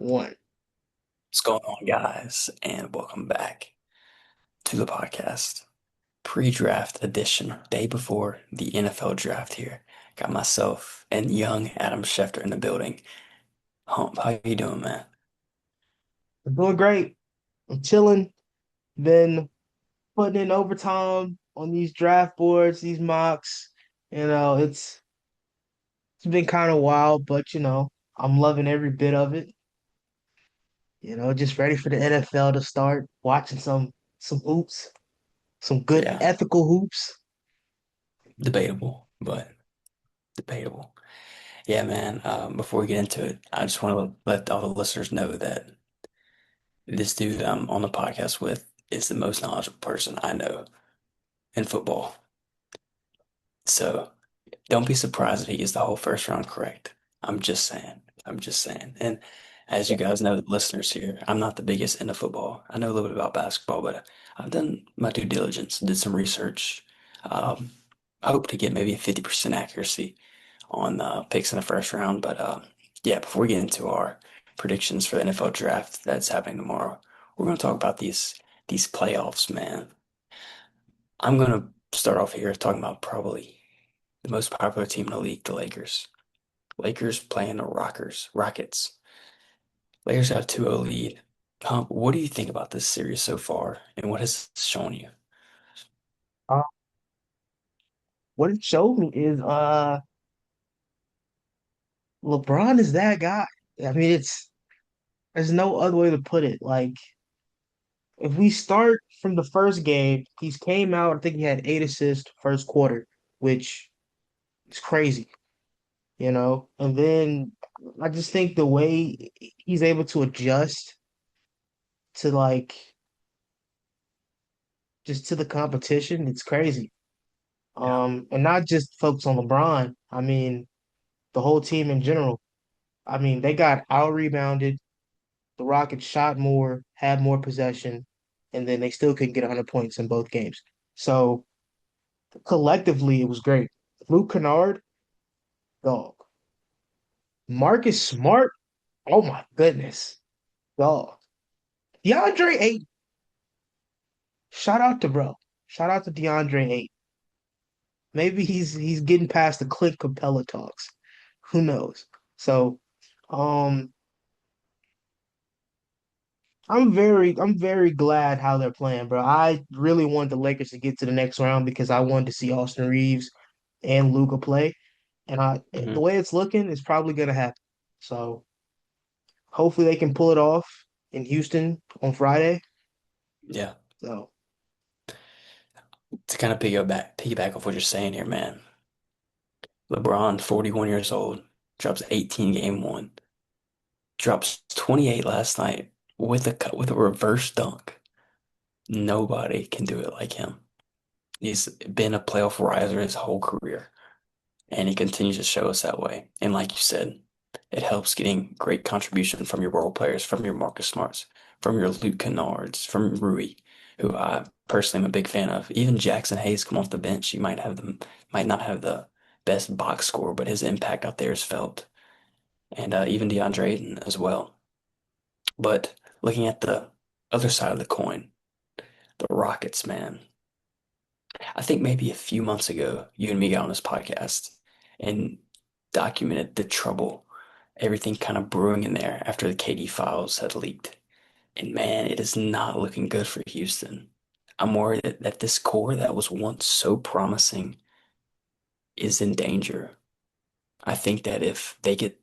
One. What's going on, guys? And welcome back to the podcast. Pre-draft edition, day before the NFL draft here. Got myself and young Adam Schefter in the building. Hump, how you doing, man? I'm doing great. I'm chilling. Been putting in overtime on these draft boards, these mocks. It's been kind of wild, but I'm loving every bit of it. Just ready for the NFL to start, watching some hoops, some good Yeah, ethical hoops. debatable, but debatable. Yeah, man. Before we get into it, I just want to let all the listeners know that this dude I'm on the podcast with is the most knowledgeable person I know in football. So don't be surprised if he gets the whole first round correct. I'm just saying. I'm just saying. And as you guys know, listeners here, I'm not the biggest into football. I know a little bit about basketball, but I've done my due diligence, did some research. Um, I hope to get maybe a 50% accuracy on picks in the first round. But yeah, before we get into our predictions for the NFL draft that's happening tomorrow, we're going to talk about these playoffs, man. I'm going to start off here talking about probably the most popular team in the league, the Lakers. Lakers playing the Rockets. Lakers got a 2-0 lead. What do you think about this series so far, and what has it shown you? Uh, what it showed me is LeBron is that guy. I mean, there's no other way to put it. Like if we start from the first game, he's came out, I think he had 8 assists first quarter, which is crazy, And then I just think the way he's able to adjust to just to the competition, it's crazy. Yeah, And not just focus on LeBron. I mean, the whole team in general. I mean, they got out rebounded. The Rockets shot more, had more possession, and then they still couldn't get 100 points in both games. So collectively, it was great. Luke Kennard, dog. Marcus Smart, oh my goodness, dog. DeAndre Ayton, shout out to bro. Shout out to DeAndre Ayton. Maybe he's getting past the Clint Capella talks. Who knows? So, um, I'm very glad how they're playing, bro. I really wanted the Lakers to get to the next round because I wanted to see Austin Reeves and Luca play, and the hmm way it's looking is probably gonna happen. So hopefully they can pull it off in Houston on Friday. yeah. So To kind of piggyback off what you're saying here, man. LeBron, 41 years old, drops 18 game one, drops 28 last night with a reverse dunk. Nobody can do it like him. He's been a playoff riser his whole career, and he continues to show us that way. And like you said, it helps getting great contribution from your role players, from your Marcus Smarts, from your Luke Kennards, from Rui, who I personally am a big fan of. Even Jackson Hayes come off the bench. He might not have the best box score, but his impact out there is felt. And even DeAndre Ayton as well. But looking at the other side of the coin, the Rockets, man. I think maybe a few months ago, you and me got on this podcast and documented the trouble, everything kind of brewing in there after the KD files had leaked. And man, it is not looking good for Houston. I'm worried that this core that was once so promising is in danger. I think that if they get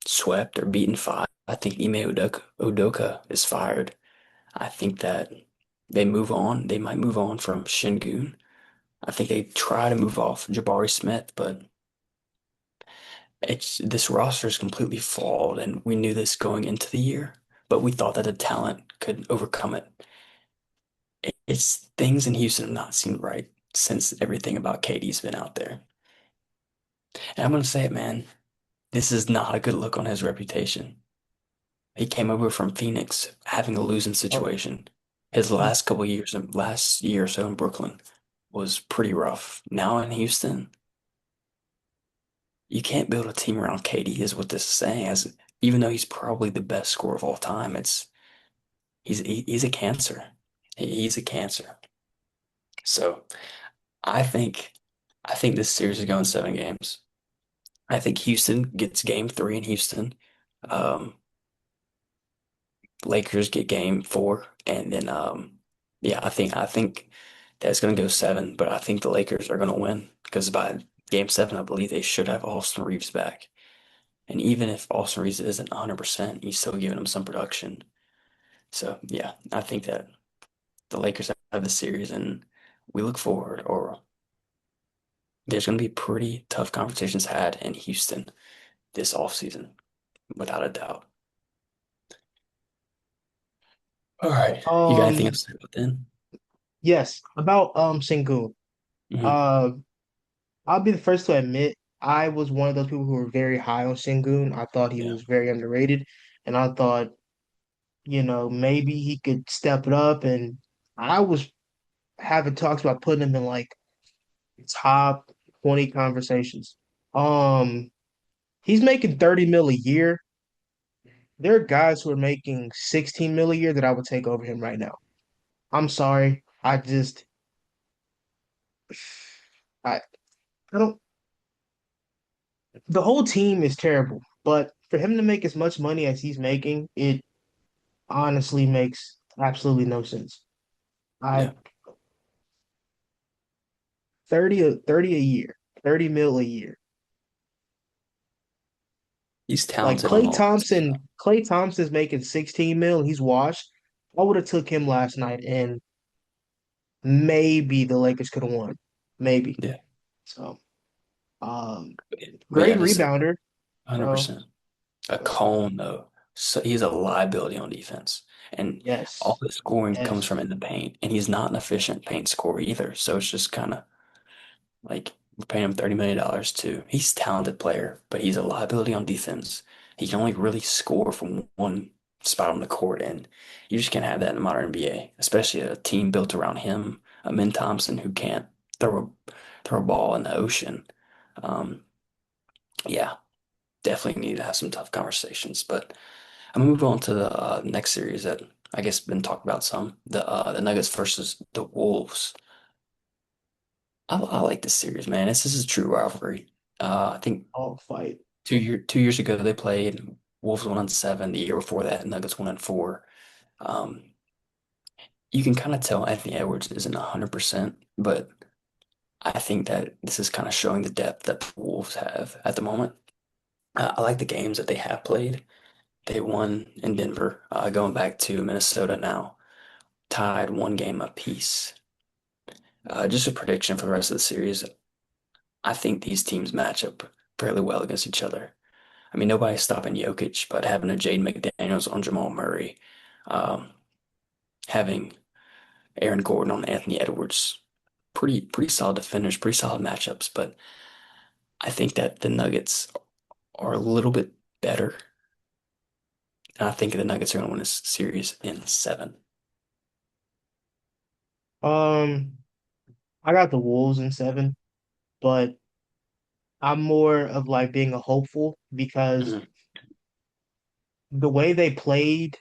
swept or beaten five, I think Udoka is fired. I think that they move on. They might move on from Şengün. I think they try to move off Jabari Smith, but it's this roster is completely flawed, and we knew this going into the year, but we thought that the talent could overcome it. It's things in Houston have not seemed right since everything about KD's been out there. And I'm gonna say it, man, this is not a good look on his reputation. He came over from Phoenix having a losing oh, situation. His last couple years, last year or so in Brooklyn was pretty rough. Now in Houston, you can't build a team around KD, is what this is saying. As even though he's probably the best scorer of all time, he's a cancer. He's a cancer. So I think I think this series is going 7 games. I think Houston gets game three in Houston. Um, Lakers get game four, and then yeah, I think that's gonna go seven, but I think the Lakers are gonna win because by game seven, I believe they should have Austin Reeves back. And even if Austin Reeves isn't 100%, he's still giving him some production. So yeah, I think that the Lakers have the series, and we look forward, or there's going to be pretty tough conversations had in Houston this offseason, without a doubt. All right. You got anything Um, else to say about then? yes, about Sengun. Hmm. Uh, I'll be the first to admit I was one of those people who were very high on Sengun. I thought he Yeah. was very underrated, and I thought, maybe he could step it up. And I was having talks about putting him in like top 20 conversations. Um, he's making 30 mil a year. There are guys who are making 16 mil a year that I would take over him right now. I'm sorry. I I don't the whole team is terrible, but for him to make as much money as he's making, it honestly makes absolutely no sense. I Yeah. 30 a year, 30 mil a year. He's Like talented on offense. Clay Thompson's making 16 mil and he's washed. I would have took him last night and maybe the Lakers could have won. Maybe. Yeah. So, um, But yeah, great just rebounder. So, 100%. A so cone, though. So he's a liability on defense. And all yes, his scoring comes yes. from in the paint. And he's not an efficient paint scorer either. So it's just kind of like we're paying him $30 million too. He's a talented player, but he's a liability on defense. He can only really score from one spot on the court, and you just can't have that in the modern NBA, especially a team built around him, a Min Thompson who can't throw a ball in the ocean. Um, yeah, definitely need to have some tough conversations. But I'm gonna move on to the next series that I guess been talked about some, the Nuggets versus the Wolves. I like this series, man. This is a true rivalry. I think All fight. 2 years ago they played. Wolves won on seven. The year before that, Nuggets won on four. Um, you can kind of tell Anthony Edwards isn't 100%, but I think that this is kind of showing the depth that the Wolves have at the moment. I like the games that they have played. They won in Denver, going back to Minnesota now, tied one game apiece. Just a prediction for the rest of the series. I think these teams match up fairly well against each other. I mean, nobody's stopping Jokic, but having a Jaden McDaniels on Jamal Murray, um, having Aaron Gordon on Anthony Edwards, pretty solid defenders, pretty solid matchups. But I think that the Nuggets are a little bit better, and I think the Nuggets are going to win this series in seven. Um, I got the Wolves in seven, but I'm more of like being a hopeful because Mhm. the way they played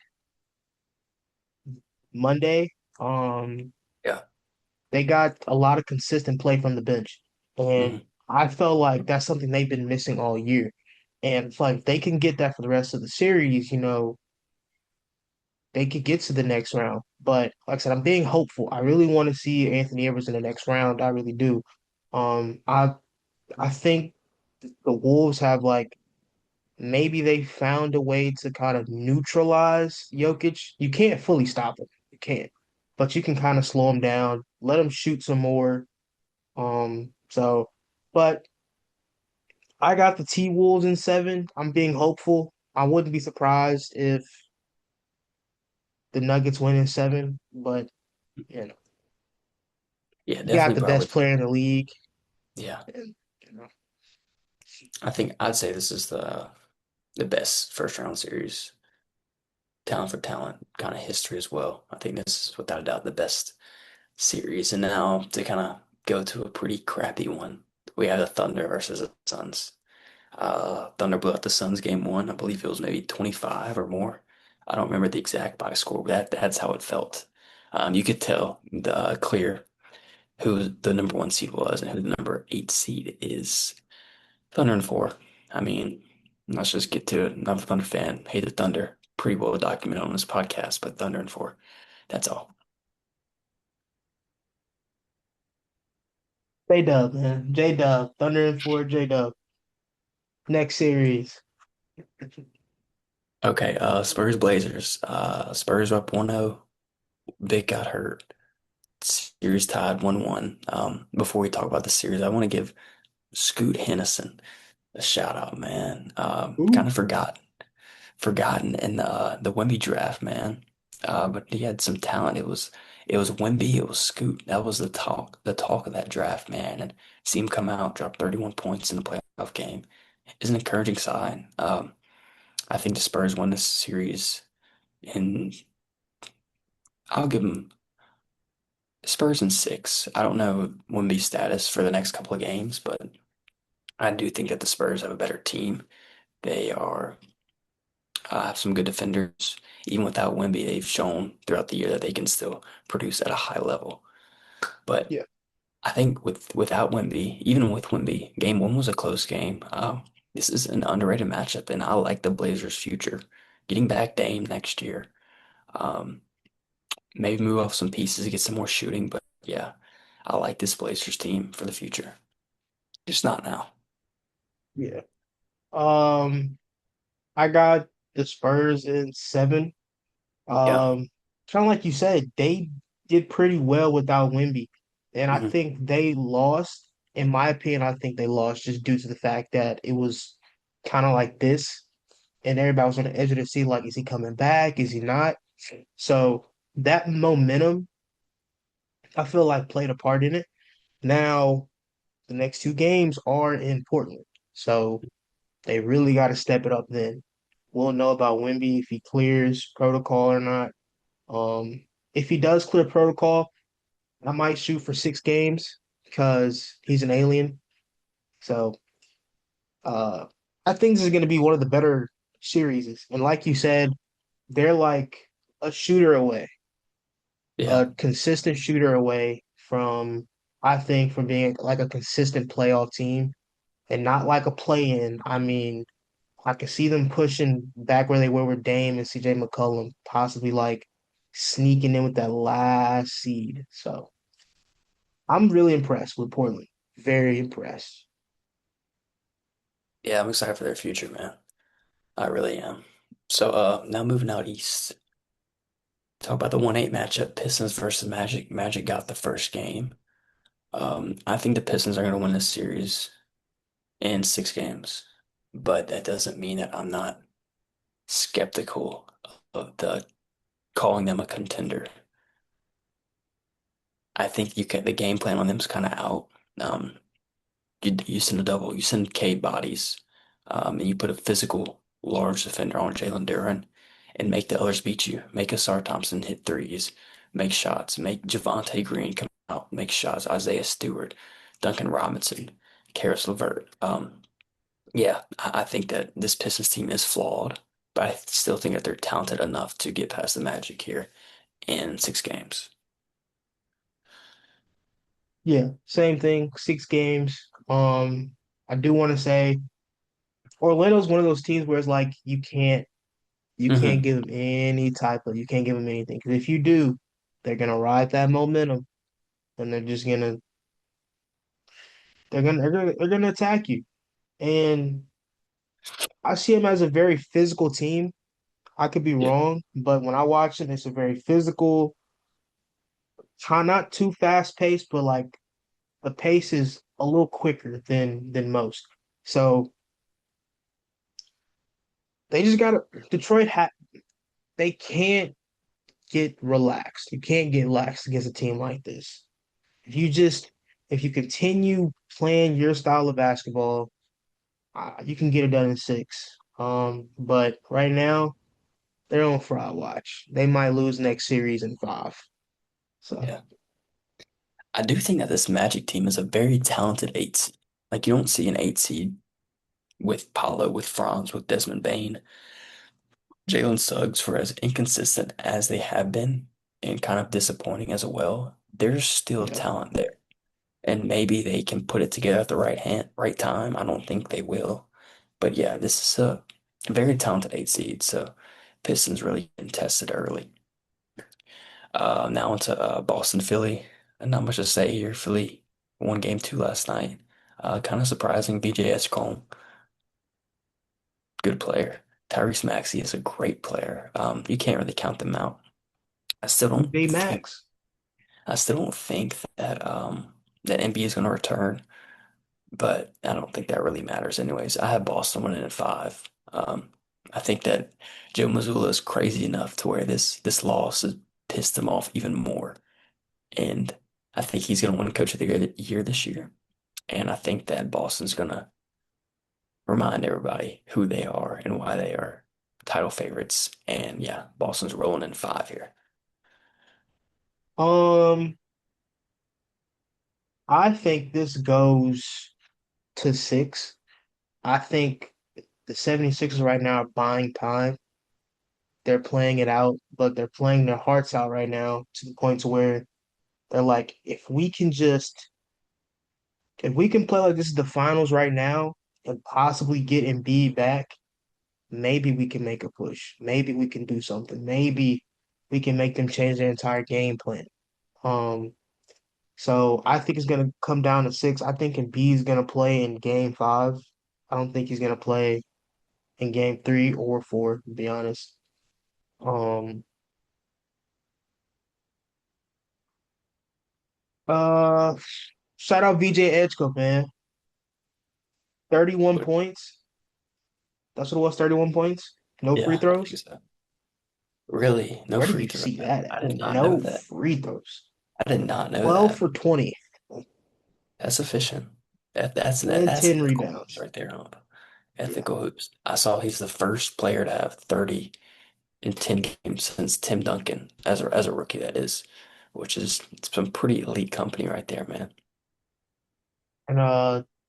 Monday, um, Yeah. they got a lot of consistent play from the bench. And Hmm. I felt like that's something they've been missing all year. And it's like if they can get that for the rest of the series, they could get to the next round. But like I said, I'm being hopeful. I really want to see Anthony Edwards in the next round. I really do. Um, I I think the Wolves have like maybe they found a way to kind of neutralize Jokic. You can't fully stop him. You can't. But you can kind of slow him down, let him shoot some more. But I got the T Wolves in seven. I'm being hopeful. I wouldn't be surprised if the Nuggets win in seven, but you know, Yeah, you got definitely the probably. best player in the league, Yeah, and you know, I think I'd say this is the best first round series, talent for talent, kind of history as well. I think this is without a doubt the best series. And now to kind of go to a pretty crappy one, we have the Thunder versus the Suns. Thunder blew out the Suns game one. I believe it was maybe 25 or more. I don't remember the exact box score, but that's how it felt. You could tell the clear who the number one seed was and who the number eight seed is. Thunder and four. I mean, let's just get to it. I'm not a Thunder fan. Hate the Thunder. Pretty well documented on this podcast, but Thunder and four. That's all. J Dub, man. J Dub. Thunder and four, J Dub. Next series. Okay, Spurs Blazers. Spurs up 1-0. Vic got hurt. Series tied 1-1. Before we talk about the series, I want to give Scoot Hennessy a shout out, man. Kind Ooh. of forgotten in the Wemby draft, man. But he had some talent. It was Wemby, it was Scoot. That was the talk of that draft, man. And see him come out, drop 31 points in the playoff game is an encouraging sign. I think the Spurs won this series, and I'll give them Spurs in six. I don't know Wemby's status for the next couple of games, but I do think that the Spurs have a better team. They have some good defenders. Even without Wemby, they've shown throughout the year that they can still produce at a high level. But Yeah. I think without Wemby, even with Wemby, game one was a close game. This is an underrated matchup, and I like the Blazers' future. Getting back Dame next year, um, maybe move off some pieces to get some more shooting. But yeah, I like this Blazers team for the future. Just not now. Yeah. Um, I got the Spurs in seven. Yeah. Um, Kind of like you said, they did pretty well without Wemby. And I Hmm. think they lost, in my opinion, I think they lost just due to the fact that it was kind of like this. And everybody was on the edge of the seat, like, is he coming back? Is he not? So that momentum, I feel like played a part in it. Now, the next two games are in Portland. So they really got to step it up then. We'll know about Wemby if he clears protocol or not. If he does clear protocol, I might shoot for 6 games because he's an alien. So uh, I think this is going to be one of the better series. And like you said, they're like a shooter away, Yeah. a consistent shooter away from, I think, from being like a consistent playoff team and not like a play-in. I mean, I can see them pushing back where they were with Dame and CJ McCollum, possibly like sneaking in with that last seed. So I'm really impressed with Portland. Very impressed. Yeah, I'm excited for their future, man. I really am. So now moving out east. Talk about the 1-8 matchup, Pistons versus Magic. Magic got the first game. I think the Pistons are going to win this series in 6 games, but that doesn't mean that I'm not skeptical of calling them a contender. I think the game plan on them is kind of out. Um, you send a double, you send Cade bodies, and you put a physical large defender on Jalen Duren and make the others beat you. Make Asar Thompson hit threes, make shots, make Javante Green come out, make shots. Isaiah Stewart, Duncan Robinson, Karis LeVert. Yeah, I think that this Pistons team is flawed, but I still think that they're talented enough to get past the Magic here in 6 games. Yeah, same thing. 6 games. I do want to say Orlando's one of those teams where it's like you can't Hmm. give them any type of you can't give them anything because if you do, they're gonna ride that momentum and they're gonna attack you. And I see them as a very physical team. I could be Yeah, wrong, but when I watch it, it's a very physical, not too fast paced, but like the pace is a little quicker than most. So they just gotta Detroit they can't get relaxed. You can't get relaxed against a team like this. If you just if you continue playing your style of basketball, you can get it done in 6. But right now they're on fraud watch. They might lose next series in 5. So yeah. I do think that this Magic team is a very talented eight seed. Like you don't see an eight seed with Paolo, with Franz, with Desmond Bain, Jalen Suggs, for as inconsistent as they have been and kind of disappointing as well, there's still Yeah. talent there. And maybe they can put it together at the right time. I don't think they will. But yeah, this is a very talented eight seed. So Pistons really getting tested early. Now into Boston, Philly. Not much to say here. Philly won game two last night. Kind of surprising. BJ Edgecombe, good player. Tyrese Maxey is a great player. You can't really count them out. I still don't DJ think Max. I still don't think that that NBA is going to return, but I don't think that really matters anyways. I have Boston winning in five. I think that Joe Mazzulla is crazy enough to where this loss has pissed him off even more. And I think he's going to win Coach of the Year this year. And I think that Boston's going to remind everybody who they are and why they are title favorites. And yeah, Boston's rolling in five here. Um, I think this goes to six. I think the 76ers right now are buying time. They're playing it out, but they're playing their hearts out right now to the point to where they're like, if we can play like this is the finals right now and possibly get Embiid back, maybe we can make a push. Maybe we can do something. Maybe we can make them change their entire game plan. Um, so I think it's gonna come down to six. I think Embiid's gonna play in game five. I don't think he's gonna play in game three or four, to be honest. Um, uh, Shout out VJ Edgecombe, man. 31 But points. That's what it was, 31 points. No free yeah, I think throws. so. Really, no Where did free you throw. see that I at? did not know No that. free throws. I did not know 12 that. for 20 That's efficient. and That's 10 ethical hoops rebounds. right there, huh? Yeah. Ethical hoops. I saw he's the first player to have 30 in 10 games since Tim Duncan as a rookie, that is, which is some pretty elite company right there, man. And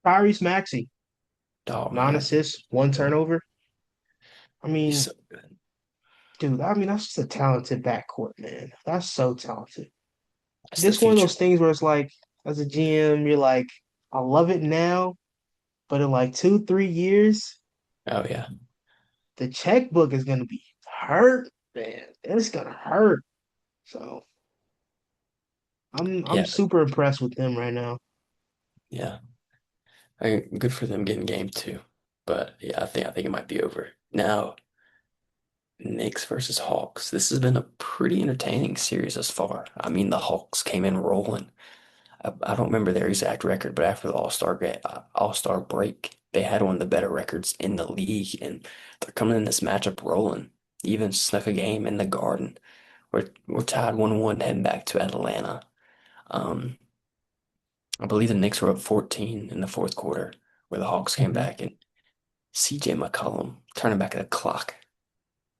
Tyrese Maxey, Oh nine man, assists, one good. turnover. I He's mean, so good. dude, that's just a talented backcourt, man. That's so talented. That's the This one of future. those things where it's like, as a GM, you're like, I love it now, but in like 2, 3 years, Oh yeah, the checkbook is gonna be hurt, man. It's gonna hurt. So I'm yeah, super impressed with them right now. yeah. Good for them getting game two, but yeah, I think it might be over now. Knicks versus Hawks. This has been a pretty entertaining series thus far. I mean, the Hawks came in rolling. I don't remember their exact record, but after the All-Star break, they had one of the better records in the league, and they're coming in this matchup rolling. Even snuck a game in the Garden. We're tied 1-1 heading back to Atlanta. Um, I believe the Knicks were up 14 in the fourth quarter, where the Hawks came Mhm. back and CJ McCollum turning back the clock,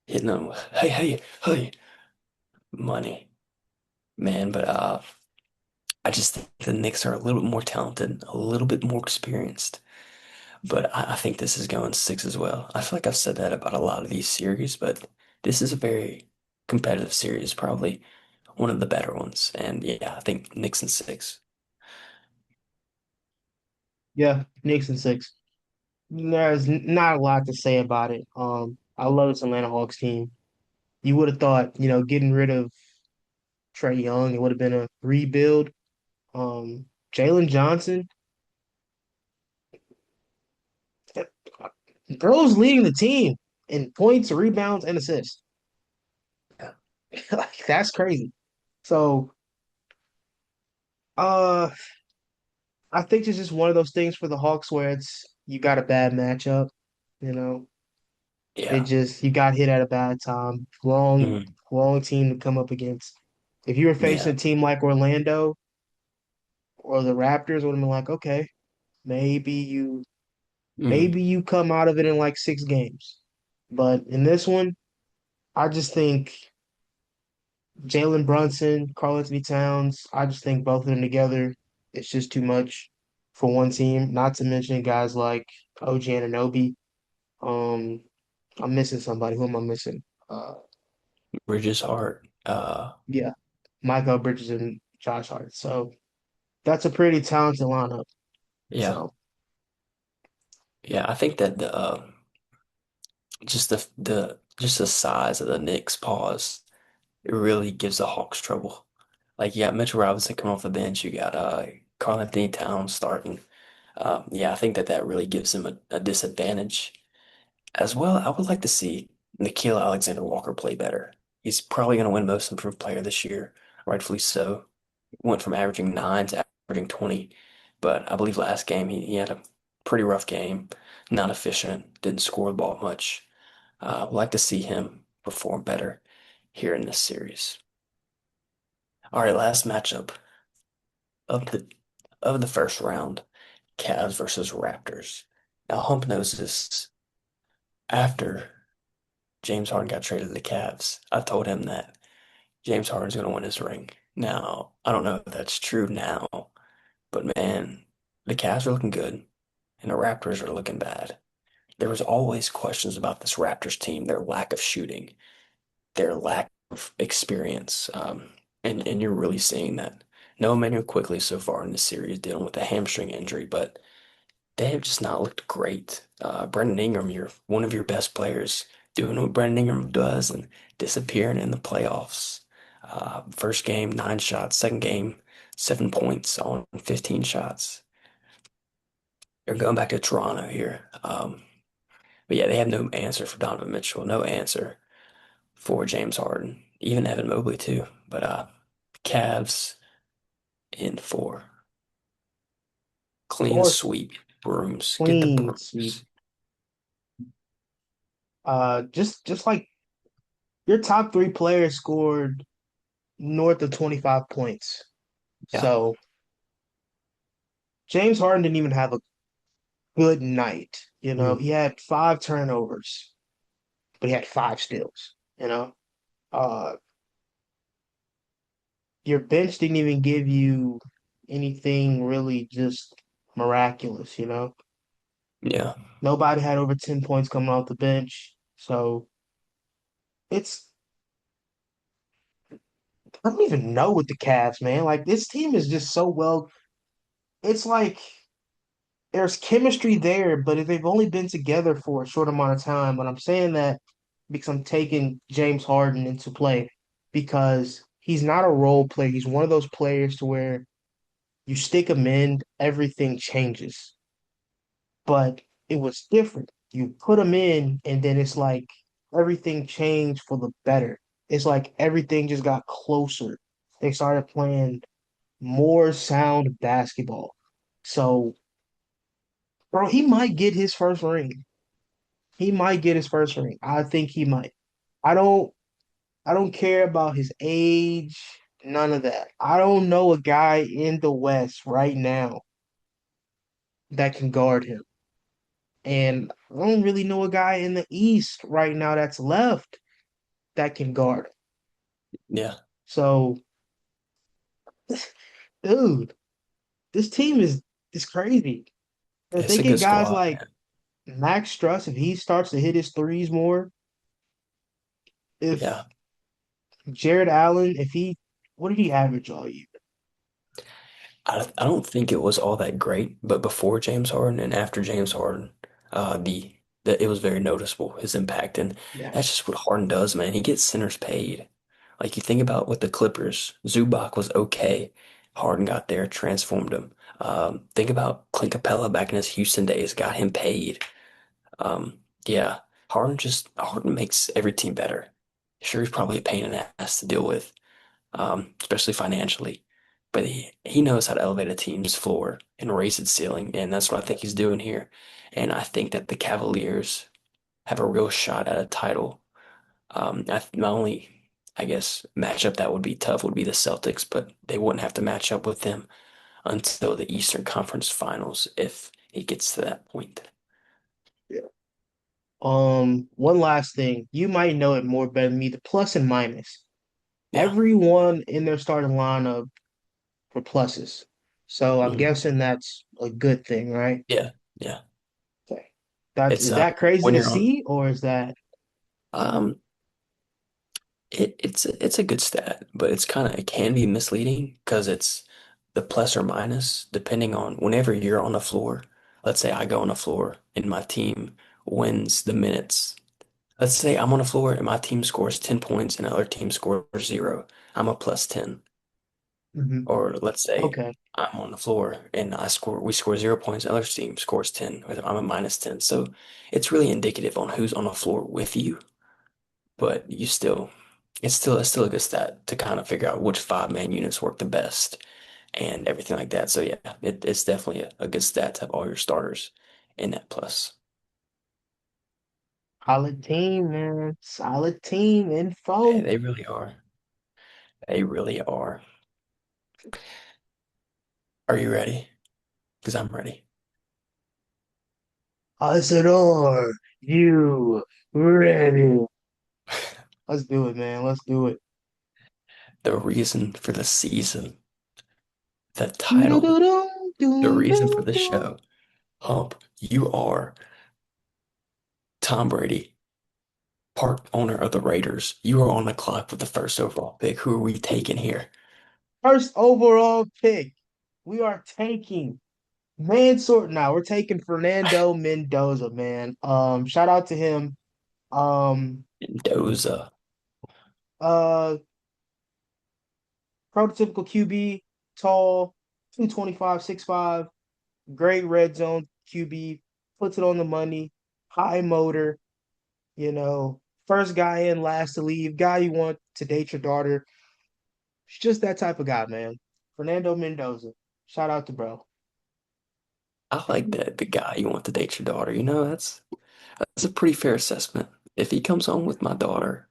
hitting them, hey, hey, hey, money, man. But I just think the Knicks are a little bit more talented, a little bit more experienced. But I think this is going six as well. I feel like I've said that about a lot of these series, but this is a very competitive series, probably one of the better ones. And yeah, I think Knicks and six. Yeah, Knicks and six. Not a lot to say about it. I love this Atlanta Hawks team. You would have thought, getting rid of Trey Young, it would have been a rebuild. Jalen Johnson, bro's leading the team in points, rebounds, and assists. Yeah. Like that's crazy. So, uh, I think it's just one of those things for the Hawks where it's you got a bad matchup, you know. It Yeah. just you got hit at a bad time. Wrong, Mhm. wrong team to come up against. If you were facing Yeah. a team like Orlando or the Raptors, would have been like, okay, maybe you Mhm. maybe you come out of it in like 6 games. But in this one, I just think Jalen Brunson, Karl Anthony Towns, I just think both of them together, it's just too much for one team. Not to mention guys like OG Anunoby. Um, I'm missing somebody. Who am I missing? Bridges Hart. Yeah, Michael Bridges and Josh Hart. So that's a pretty talented lineup. Yeah, So yeah. I think that the size of the Knicks pause, it really gives the Hawks trouble. Like you got Mitchell Robinson coming off the bench, you got Karl Anthony Towns starting. Yeah, I think that that really gives them a disadvantage. As well, I would like to see Nickeil Alexander-Walker play better. He's probably going to win Most Improved Player this year, rightfully so. Went from averaging 9 to averaging 20, but I believe last game he had a pretty rough game, not efficient, didn't score the ball much. I'd like to see him perform better here in this series. All right, last matchup of the first round, Cavs versus Raptors. Now, Hump knows this. After James Harden got traded to the Cavs, I told him that James Harden's going to win his ring. Now, I don't know if that's true now, but man, the Cavs are looking good and the Raptors are looking bad. There was always questions about this Raptors team, their lack of shooting, their lack of experience. And you're really seeing that. No Emmanuel quickly so far in the series dealing with a hamstring injury, but they have just not looked great. Brandon Ingram, you're one of your best players, doing what Brandon Ingram does and disappearing in the playoffs. First game, 9 shots. Second game, 7 points on 15 shots. They're going back to Toronto here. But yeah, they have no answer for Donovan Mitchell, no answer for James Harden, even Evan Mobley too. But Cavs in 4. Clean fourth sweep. Brooms. Get the clean sweep. brooms. Just like your top three players scored north of 25 points. Yeah. So James Harden didn't even have a good night. You know, Mhm. he had five turnovers, but he had five steals. You know, uh, your bench didn't even give you anything really just miraculous. You know, Yeah. nobody had over 10 points coming off the bench. So it's, I don't even know with the Cavs, man. Like this team is just so well. It's like there's chemistry there, but if they've only been together for a short amount of time, but I'm saying that because I'm taking James Harden into play because he's not a role player. He's one of those players to where you stick him in, everything changes. But it was different. You put him in, and then it's like everything changed for the better. It's like everything just got closer. They started playing more sound basketball. So, bro, he might get his first ring. He might get his first ring. I think he might. I don't I don't care about his age, none of that. I don't know a guy in the West right now that can guard him. And I don't really know a guy in the East right now that's left that can guard him. Yeah. So, dude, this team is crazy. They're It's a thinking good guys squad, like man. Max Struss, if he starts to hit his threes more, if Yeah. Jared Allen, if he, what did he average all year? I don't think it was all that great, but before James Harden and after James Harden, the it was very noticeable, his impact. And Yeah. that's just what Harden does, man. He gets centers paid. Like you think about with the Clippers, Zubac was okay. Harden got there, transformed him. Think about Clint Capella back in his Houston days, got him paid. Yeah, Harden makes every team better. Sure, he's probably a pain in the ass to deal with, especially financially. But he knows how to elevate a team's floor and raise its ceiling, and that's what I think he's doing here. And I think that the Cavaliers have a real shot at a title. My only, I guess, matchup that would be tough would be the Celtics, but they wouldn't have to match up with them until the Eastern Conference Finals if it gets to that point. Yeah. One last thing. You might know it more better than me, the plus and minus. Yeah, Everyone in their starting lineup for pluses. So I'm Mhm. guessing that's a good thing, right? Yeah, yeah. Okay. That's It's is that crazy when to you're on see, or is that um it's a good stat, but it can be misleading because it's the plus or minus depending on whenever you're on the floor. Let's say I go on the floor and my team wins the minutes. Let's say I'm on the floor and my team scores 10 points and the other team scores 0. I'm a plus 10. Mhm. Or let's say Okay. I'm on the floor and we score 0 points, the other team scores 10, I'm a minus 10. So it's really indicative on who's on the floor with you, but it's still a good stat to kind of figure out which five-man units work the best and everything like that. So yeah, it's definitely a good stat to have all your starters in that plus. Solid team, man. Solid team Hey, info. they really are. They really are. Are you ready? Because I'm ready. Isidore, you ready? Let's do it, man. Let's do it. The reason for the season, the title, Doo-doo-doo-doo, the reason for the doo-doo-doo. show. Hump, you are Tom Brady, part owner of the Raiders. You are on the clock with the first overall pick. Who are we taking here? First overall pick. We are taking Mansoor. Now we're taking Fernando Mendoza, man. Shout out to him. Um, Mendoza. uh, prototypical QB, tall, 225, 6'5", great red zone QB, puts it on the money, high motor, first guy in, last to leave, guy you want to date your daughter. It's just that type of guy, man. Fernando Mendoza. Shout out to bro. I like that. The guy you want to date your daughter. That's a pretty fair assessment. If he comes home with my daughter,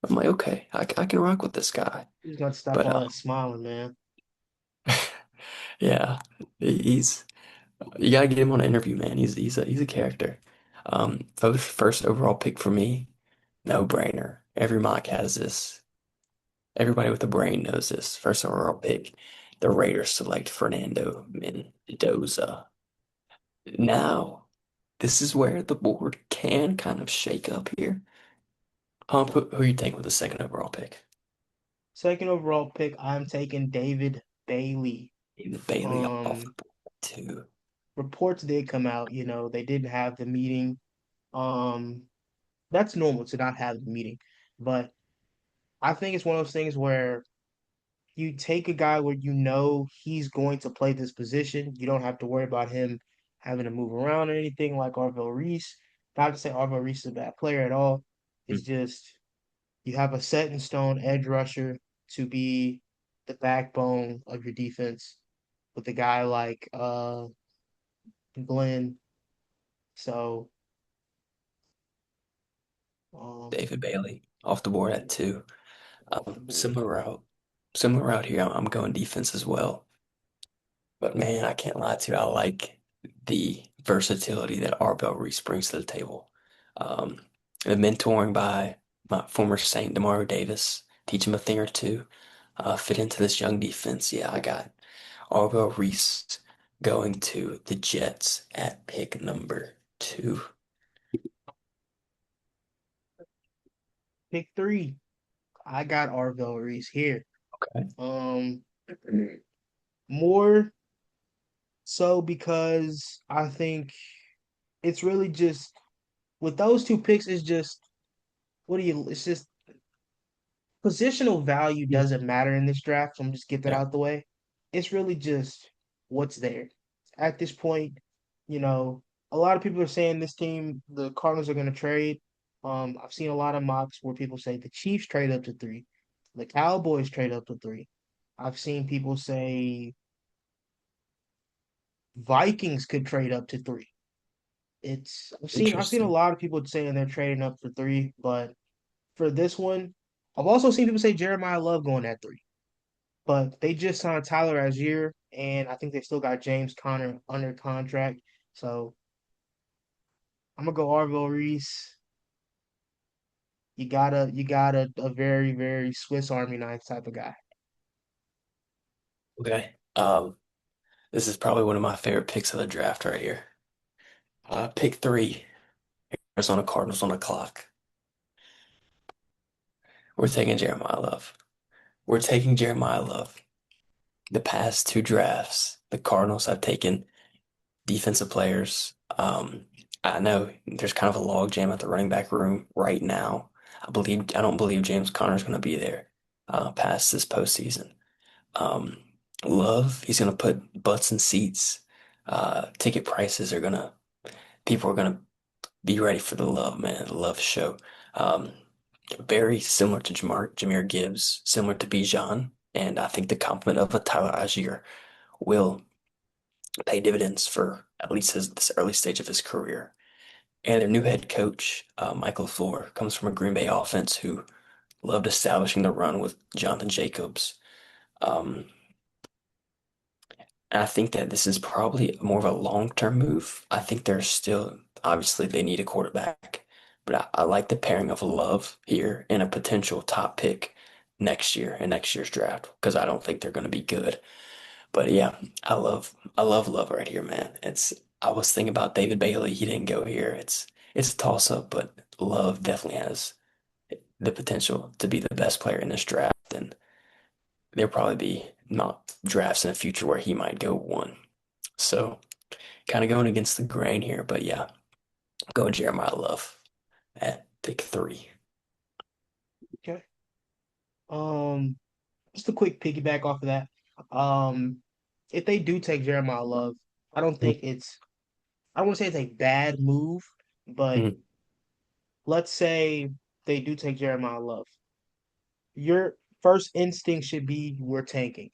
I'm like, okay, I can rock with this guy. He's gonna stop But all that smiling, man. yeah, he's you gotta get him on an interview, man. He's a character. First overall pick for me, no brainer. Every mock has this. Everybody with a brain knows this. First overall pick, the Raiders select Fernando Mendoza. Now, this is where the board can kind of shake up here. Who you think with the second overall pick? Second overall pick, I'm taking David Bailey. David Bailey off Um, the board too. Reports did come out, they didn't have the meeting. Um, that's normal to not have the meeting, but I think it's one of those things where you take a guy where you know he's going to play this position. You don't have to worry about him having to move around or anything like Arvell Reese. Not to say Arvell Reese is a bad player at all. It's Mm. just you have a set in stone edge rusher to be the backbone of your defense with a guy like Glenn. So um David Bailey off the board at two. Similar route. Similar route here. I'm going defense as well. But man, I can't lie to you. I like the versatility that Arbel Reese brings to the table. Um, the mentoring by my former Saint Demario Davis, teach him a thing or two, fit into this young defense. Yeah, I got Arbel Reese going to the Jets at pick number two. pick three. I got Arvell Reese here. Okay. Um More so because I think it's really just with those two picks, it's just it's just positional value Yeah. doesn't matter in this draft. So I'm just get that Yeah. out the way. It's really just what's there. At this point, you know, a lot of people are saying this team, the Cardinals are gonna trade. I've seen a lot of mocks where people say the Chiefs trade up to three, the Cowboys trade up to three. I've seen people say Vikings could trade up to three. I've seen a Interesting. lot of people saying they're trading up for three, but for this one, I've also seen people say Jeremiah Love going at three. But they just signed Tyler Algier, and I think they still got James Conner under contract. So I'm gonna go Arville Reese. You got a very, very Swiss Army knife type of guy. Okay. This is probably one of my favorite picks of the draft right here. Pick three, Arizona Cardinals on the clock. We're taking Jeremiah Love. We're taking Jeremiah Love. The past two drafts, the Cardinals have taken defensive players. I know there's kind of a logjam at the running back room right now. I don't believe James Conner's going to be there past this postseason. Um, Love, he's going to put butts in seats. Ticket prices are gonna, people are gonna be ready for the Love, man, the Love show. Um, Very similar to Jahmyr Gibbs, similar to Bijan, and I think the compliment of a Tyler Algier will pay dividends for at least this early stage of his career. And their new head coach, Michael LaFleur, comes from a Green Bay offense who loved establishing the run with Jonathan Jacobs. Um, and I think that this is probably more of a long-term move. I think they're still, obviously, they need a quarterback, but I like the pairing of Love here and a potential top pick next year in next year's draft because I don't think they're going to be good. But yeah, I love Love right here, man. I was thinking about David Bailey. He didn't go here. It's a toss up, but Love definitely has the potential to be the best player in this draft, and there'll probably be not drafts in the future where he might go one. So kind of going against the grain here, but yeah, going Jeremiah Love at pick three. Okay. Um, just a quick piggyback off of that. Um, if they do take Jeremiah Love, I don't think it's I don't want to say it's a bad move, but Mhm. let's say they do take Jeremiah Love. Your first instinct should be we're tanking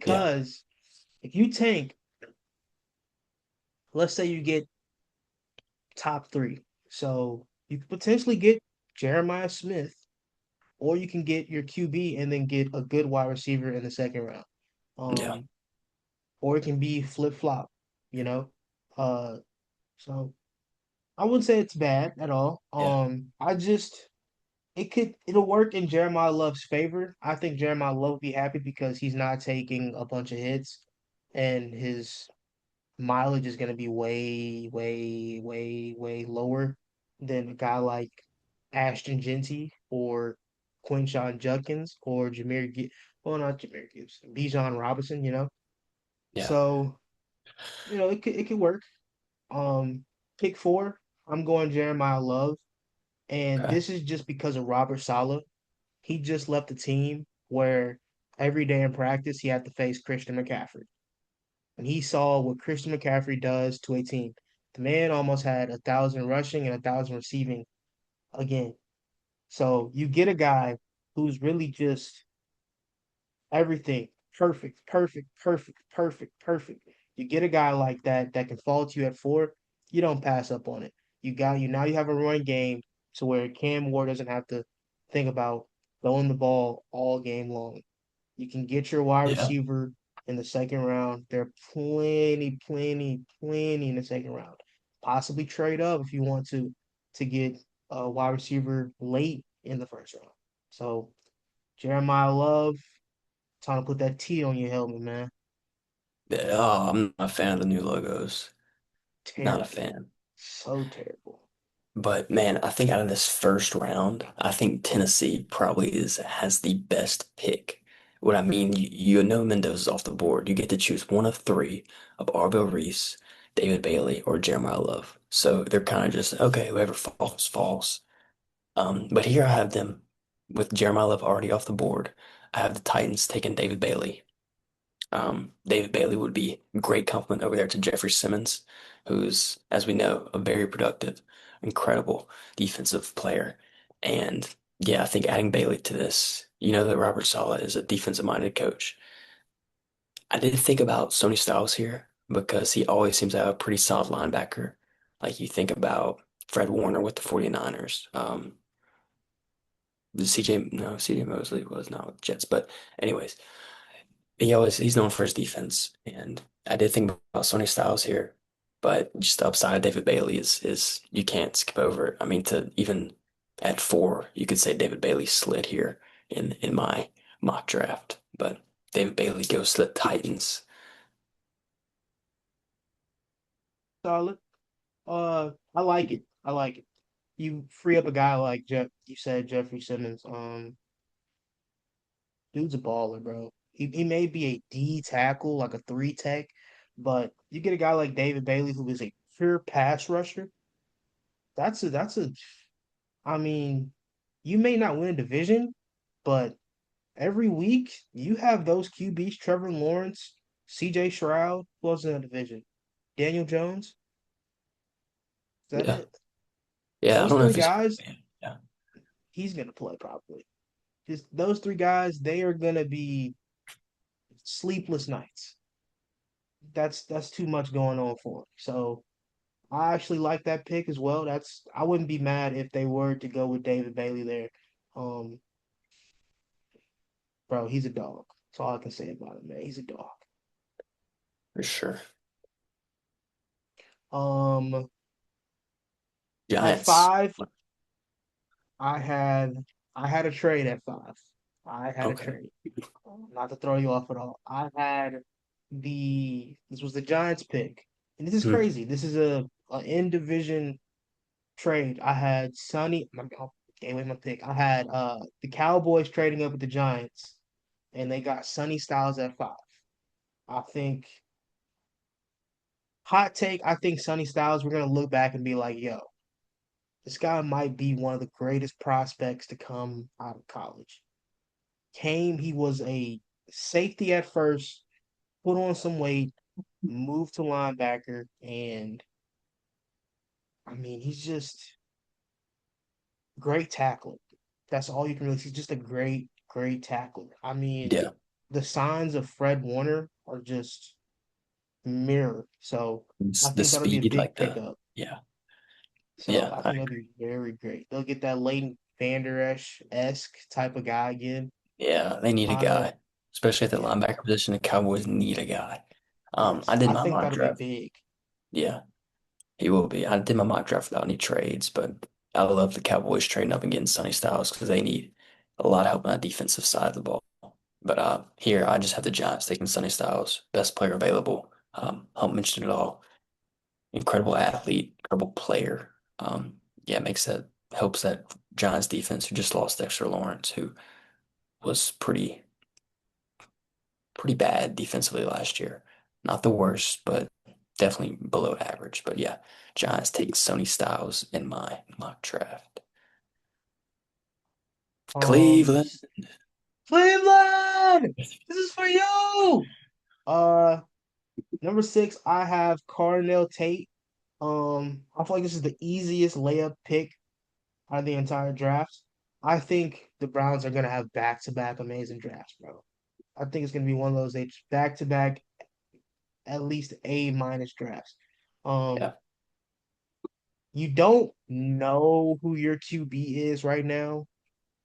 Yeah, because if you tank, let's say you get top three, so you could potentially get Jeremiah Smith, or you can get your QB and then get a good wide receiver in the second round. yeah, Um, or it can be flip flop, you know. Uh, so I wouldn't say it's bad at all. yeah, I just it'll work in Jeremiah Love's favor. I think Jeremiah Love will be happy because he's not taking a bunch of hits, and his mileage is going to be way, way, way, way lower than a guy like Ashton Genty or Quinshon Judkins or well, not Jameer Gibbs, Bijan Robinson. yeah. So it could work. Pick four, I'm going Jeremiah Love, and Okay. this is just because of Robert Saleh. He just left the team where every day in practice he had to face Christian McCaffrey. And he saw what Christian McCaffrey does to a team. The man almost had 1,000 rushing and 1,000 receiving again. So you get a guy who's really just everything perfect, perfect, perfect, perfect, perfect. You get a guy like that that can fall to you at four, you don't pass up on it. You have a run game to where Cam Ward doesn't have to think about throwing the ball all game long. You can get your wide Yeah, receiver in the second round. There are plenty, plenty, plenty in the second round. Possibly trade up if you want to get a wide receiver late in the first round. So Jeremiah Love, time to put that T on your helmet, man. yeah. Oh, I'm not a fan of the new logos. Not a Terrible. fan. So terrible. But man, I think out of this first round, I think Tennessee probably is has the best pick. What I mean, you know Mendoza's off the board. You get to choose one of three of Arville Reese, David Bailey, or Jeremiah Love. So they're kind of just, okay, whoever falls, falls. But here I have them with Jeremiah Love already off the board. I have the Titans taking David Bailey. David Bailey would be a great compliment over there to Jeffrey Simmons, who's, as we know, a very productive, incredible defensive player. And yeah, I think adding Bailey to this, you know that Robert Saleh is a defensive-minded coach. I did think about Sonny Styles here because he always seems to have a pretty solid linebacker. Like you think about Fred Warner with the 49ers. CJ Mosley was not with the Jets, but anyways, he's known for his defense, and I did think about Sonny Styles here, but just the upside of David Bailey is you can't skip over it. I mean, to even at four, you could say David Bailey slid here in my mock draft, but David Bailey goes to the Titans. solid. I like it. I like it. You free up a guy like Jeff. You said Jeffrey Simmons. Dude's a baller, bro. He may be a D tackle, like a three tech, but you get a guy like David Bailey who is a pure pass rusher. That's a. I mean, you may not win a division, but every week you have those QBs: Trevor Lawrence, C.J. Stroud, who else in the division? Daniel Jones. Is that Yeah. it? Yeah, I Those don't know three if he's guys, yeah, he's gonna play probably. Just those three guys, they are gonna be sleepless nights. That's too much going on for him. So I actually like that pick as well. That's I wouldn't be mad if they were to go with David Bailey there. Um, bro, he's a dog. That's all I can say about him, man. He's a dog. for sure. Um, at Giants. 5, I had I had a trade at 5. I had a Okay. trade. Not to throw you off at all. I had this was the Giants pick. And this is Hmm. crazy. This is a in division trade. I had Sonny. I gave away my pick. I had the Cowboys trading up with the Giants, and they got Sonny Styles at 5. I think hot take. I think Sonny Styles. We're gonna look back and be like, yo, this guy might be one of the greatest prospects to come out of college. He was a safety at first, put on some weight, moved to linebacker, and I mean, he's just great tackler. That's all you can really see. He's just a great tackler. I mean, Yeah. the signs of Fred Warner are just mirror. So I The think that'll be a speed, big like the pickup. yeah. So Yeah, I I think that'll agree. be very great. They'll get that Leighton Vander Esch-esque type of guy again. Yeah, they need a Kind of, guy. Especially at the yeah, linebacker position, the Cowboys need a guy. I yes. did I my think mock that'll be draft. big. Yeah, he will be. I did my mock draft without any trades, but I love the Cowboys trading up and getting Sonny Styles because they need a lot of help on that defensive side of the ball. But here I just have the Giants taking Sonny Styles, best player available. Hump mentioned it all. Incredible athlete, incredible player. Yeah, makes that helps that Giants defense who just lost Dexter Lawrence, who was pretty bad defensively last year. Not the worst, but definitely below average. But yeah, Giants take Sonny Styles in my mock draft. Um, Cleveland. Cleveland, this is for you. Uh, Number 6, I have Carnell Tate. I feel like this is the easiest layup pick out of the entire draft. I think the Browns are gonna have back-to-back amazing drafts, bro. I think it's gonna be one of those back-to-back at least A minus drafts. Um, Yeah. you don't know who your QB is right now.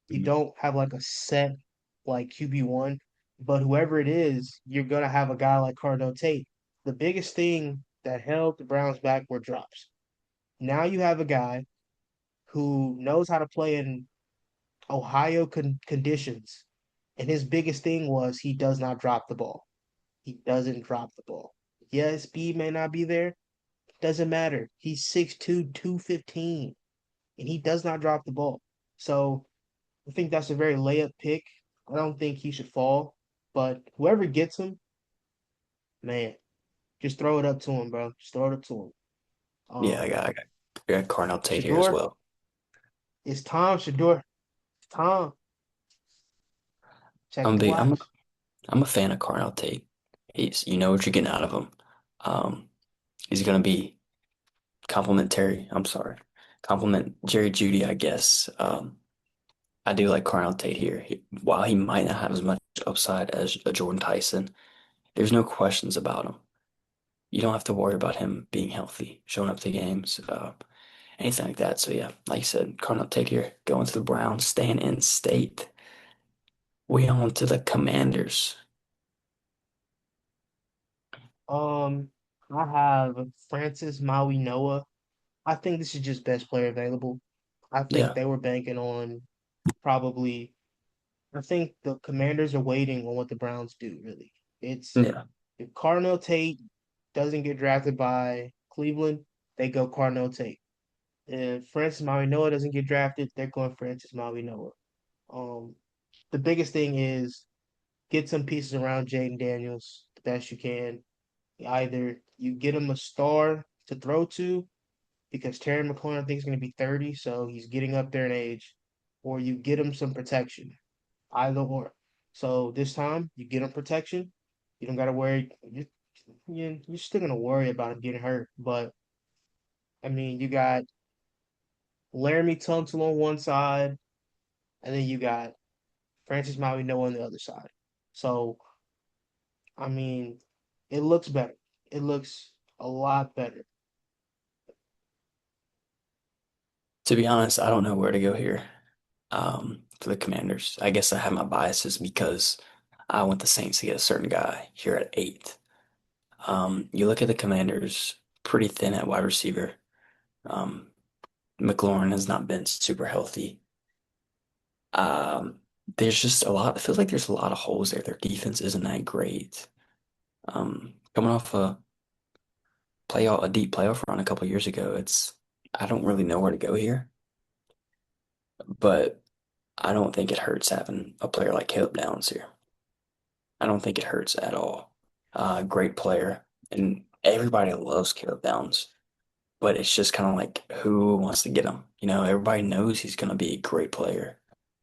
You don't have like a set like QB1, but whoever it is, you're gonna have a guy like Cardell Tate. The biggest thing that held the Browns back were drops. Now you have a guy who knows how to play in Ohio conditions, and his biggest thing was he does not drop the ball. He doesn't drop the ball. Yes, speed may not be there. Doesn't matter. He's 6'2", 215, and he does not drop the ball. So I think that's a very layup pick. I don't think he should fall, but whoever gets him, man, just throw it up to him, bro. Just throw it up to him. Yeah, Um, I got Carnell Tate here as Shador, well. it's Tom Shador. It's Tom. Check I'm the big. box. I'm a fan of Carnell Tate. You know what you're getting out of him. Um, he's gonna be complimentary. I'm sorry, compliment Jerry Judy, I guess. I do like Carnell Tate here. While he might not have as much upside as a Jordan Tyson, there's no questions about him. You don't have to worry about him being healthy, showing up to games, anything like that. So yeah, like you said, Carnell Tate here, going to the Browns, staying in state. We on to the Commanders. Um, I have Francis Maui Noah. I think this is just best player available. I think Yeah, they were banking on probably. I think the Commanders are waiting on what the Browns do, really. It's yeah, if Cardinal Tate doesn't get drafted by Cleveland, they go Carnell Tate. If Francis Maui Noah doesn't get drafted, they're going Francis Maui Noah. Um, the biggest thing is get some pieces around Jaden Daniels the best you can. Either you get him a star to throw to, because Terry McLaurin I think is going to be 30, so he's getting up there in age, or you get him some protection. Either or. So this time you get him protection. You don't got to worry. You're still going to worry about him getting hurt, but I mean, you got Laramie Tunsil on one side, and then you got Francis Maui Noah on the other side. So I mean, it looks better. It looks a lot better. To be honest, I don't know where to go here. For the Commanders, I guess I have my biases because I want the Saints to get a certain guy here at 8. You look at the Commanders, pretty thin at wide receiver. Um, McLaurin has not been super healthy. Um, there's just a lot. It feels like there's a lot of holes there. Their defense isn't that great. Coming off a deep playoff run a couple years ago, I don't really know where to go here, but I don't think it hurts having a player like Caleb Downs here. I don't think it hurts at all. Great player, and everybody loves Caleb Downs. But it's just kind of like who wants to get him? Everybody knows he's going to be a great player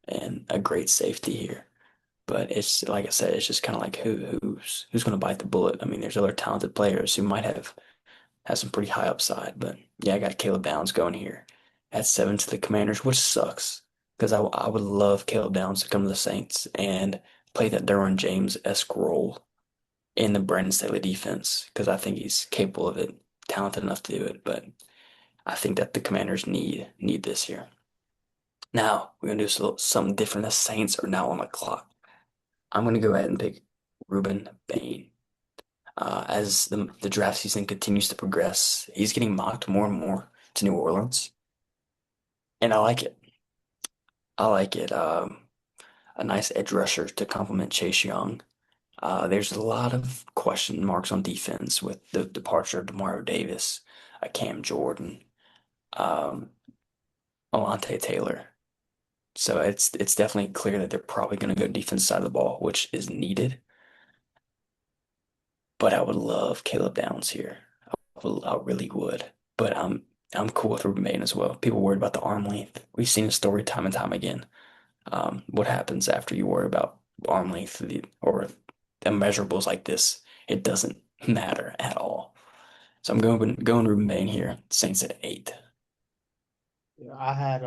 and a great safety here. But it's like I said, it's just kind of like who's going to bite the bullet. I mean, there's other talented players who might have some pretty high upside, but yeah, I got Caleb Downs going here at 7 to the Commanders, which sucks because I would love Caleb Downs to come to the Saints and play that Derwin James-esque role in the Brandon Staley defense because I think he's capable of it, talented enough to do it. But I think that the Commanders need this year. Now we're gonna do something different. The Saints are now on the clock. I'm gonna go ahead and pick Ruben Bain. As the draft season continues to progress, he's getting mocked more and more to New Orleans, and I like it. I like it. A nice edge rusher to complement Chase Young. There's a lot of question marks on defense with the departure of Demario Davis, Cam Jordan, um, Alante Taylor. So it's definitely clear that they're probably going to go defense side of the ball, which is needed. But I would love Caleb Downs here. I really would. But I'm cool with Ruben Mayen as well. People worried about the arm length. We've seen the story time and time again. What happens after you worry about arm length or immeasurables like this? It doesn't matter at all. So I'm going Ruben Mayen here. Saints at 8. Yeah, I had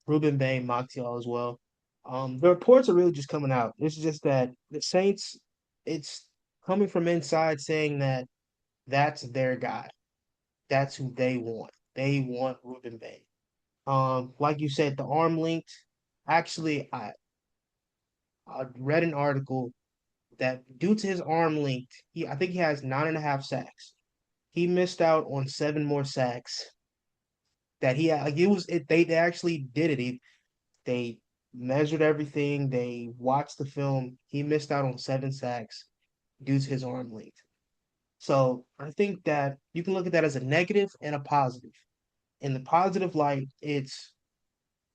Ruben Bain Montreal as well. The reports are really just coming out. It's just that the Saints, it's coming from inside saying that that's their guy. That's who they want. They want Ruben Bain. Like you said, the arm length. Actually, I read an article that due to his arm length, I think he has 9.5 sacks. He missed out on 7 more sacks that he had. Like they actually did it. They measured everything. They watched the film. He missed out on 7 sacks due to his arm length. So I think that you can look at that as a negative and a positive. In the positive light, it's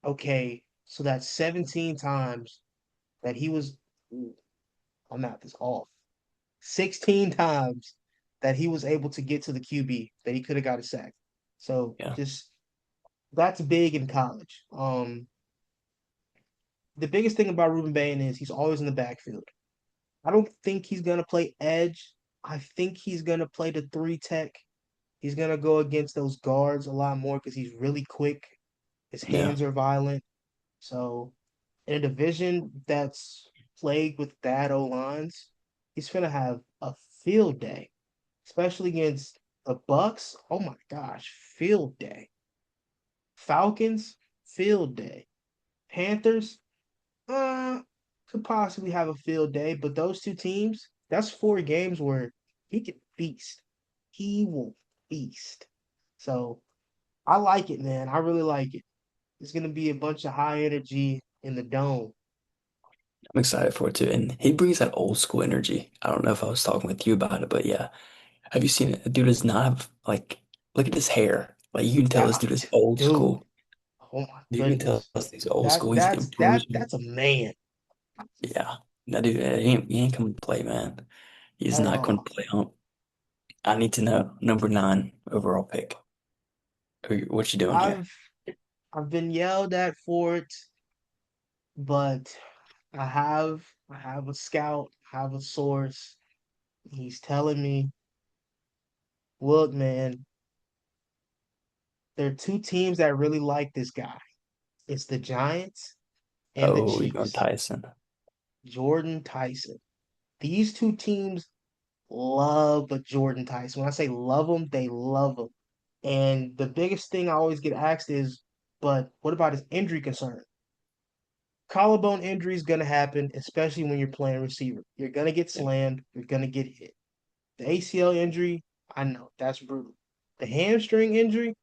okay. So that's 17 times that he was. Ooh, my math is off. 16 times that he was able to get to the QB that he could have got a sack. So Yeah. just that's big in college. The biggest thing about Ruben Bain is he's always in the backfield. I don't think he's gonna play edge. I think he's gonna play the 3 tech. He's gonna go against those guards a lot more because he's really quick. His Yeah. hands are violent. So in a division that's plagued with bad O lines, he's gonna have a field day, especially against the Bucks. Oh my gosh, field day. Falcons, field day. Panthers, uh, could possibly have a field day, but those two teams, that's 4 games where he can feast. He will feast. So I like it, man. I really like it. It's gonna be a bunch of high energy in the dome. I'm excited for it too. And he brings that old school energy. I don't know if I was talking with you about it, but yeah. Have you seen it? The dude does not have like Look at his hair. Like you can tell this That dude is old dude, school. oh my You can tell goodness. this dude's old That school. He's that's getting that bruised. that's a man Yeah. No, dude, he ain't coming to play, man. He's at not going all. to play. I need to know number 9 overall pick. What you doing here? I've I've been yelled at for it, but I have a scout, I have a source. He's telling me, look, man, there are two teams that really like this guy. It's the Giants and the Oh, you're going Chiefs. Tyson. Jordan Tyson. These two teams love Jordan Tyson. When I say love him, they love him. And the biggest thing I always get asked is, but what about his injury concern? Collarbone injury is going to happen, especially when you're playing receiver. You're going to get Yeah. slammed, you're going to get hit. The ACL injury, I know that's brutal. The hamstring injury,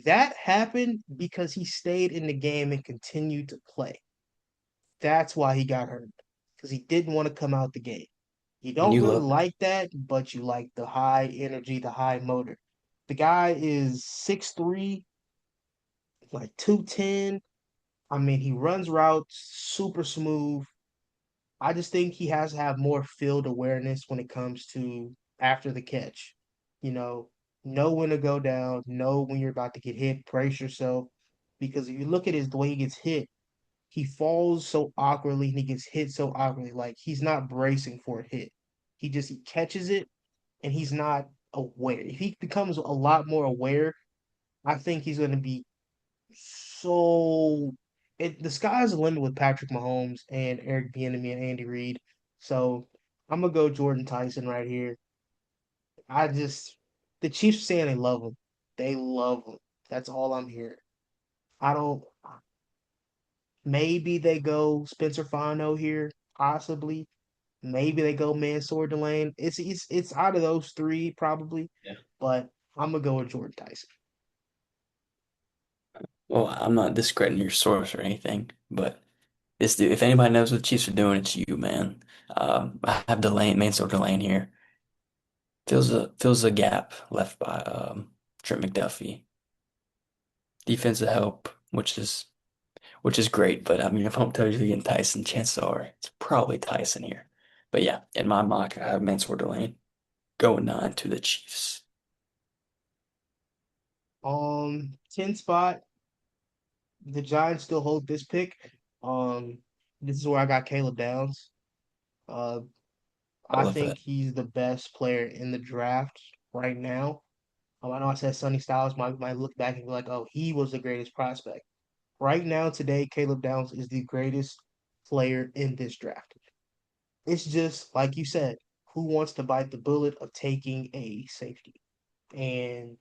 that happened because he stayed in the game and continued to play. That's why he got hurt, because he didn't want to come out the game. You And don't you really love like that, but you like the high energy, the high motor. The guy is 6'3", like 210. I mean, he runs routes super smooth. I just think he has to have more field awareness when it comes to after the catch. You know when to go down, know when you're about to get hit, brace yourself. Because if you look at the way he gets hit, he falls so awkwardly and he gets hit so awkwardly. Like he's not bracing for a hit. He catches it and he's not aware. If he becomes a lot more aware, I think he's going to be so. The sky's the limit with Patrick Mahomes and Eric Bieniemy and Andy Reid. So I'm gonna go Jordan Tyson right here. I just the Chiefs are saying they love him. They love him. That's all I'm hearing. I don't. Maybe they go Spencer Fano here, possibly. Maybe they go Mansoor Delane. It's out of those three probably, Yeah. but I'm gonna go with Jordan Tyson. Well, I'm not discrediting your source or anything, but this dude, if anybody knows what the Chiefs are doing, it's you, man. I have Delane, Mansour Delane here. Fills a gap left by Trent McDuffie. Defensive help, which is great, but I mean, if I'm telling you to get Tyson, chances are it's probably Tyson here. But yeah, in my mock, I have Mansour Delane going 9 to the Chiefs. 10 spot. The Giants still hold this pick. Um, this is where I got Caleb Downs. Uh, I I love think that. he's the best player in the draft right now. I know I said Sonny Styles might look back and be like, oh, he was the greatest prospect. Right now, today, Caleb Downs is the greatest player in this draft. It's just like you said, who wants to bite the bullet of taking a safety? And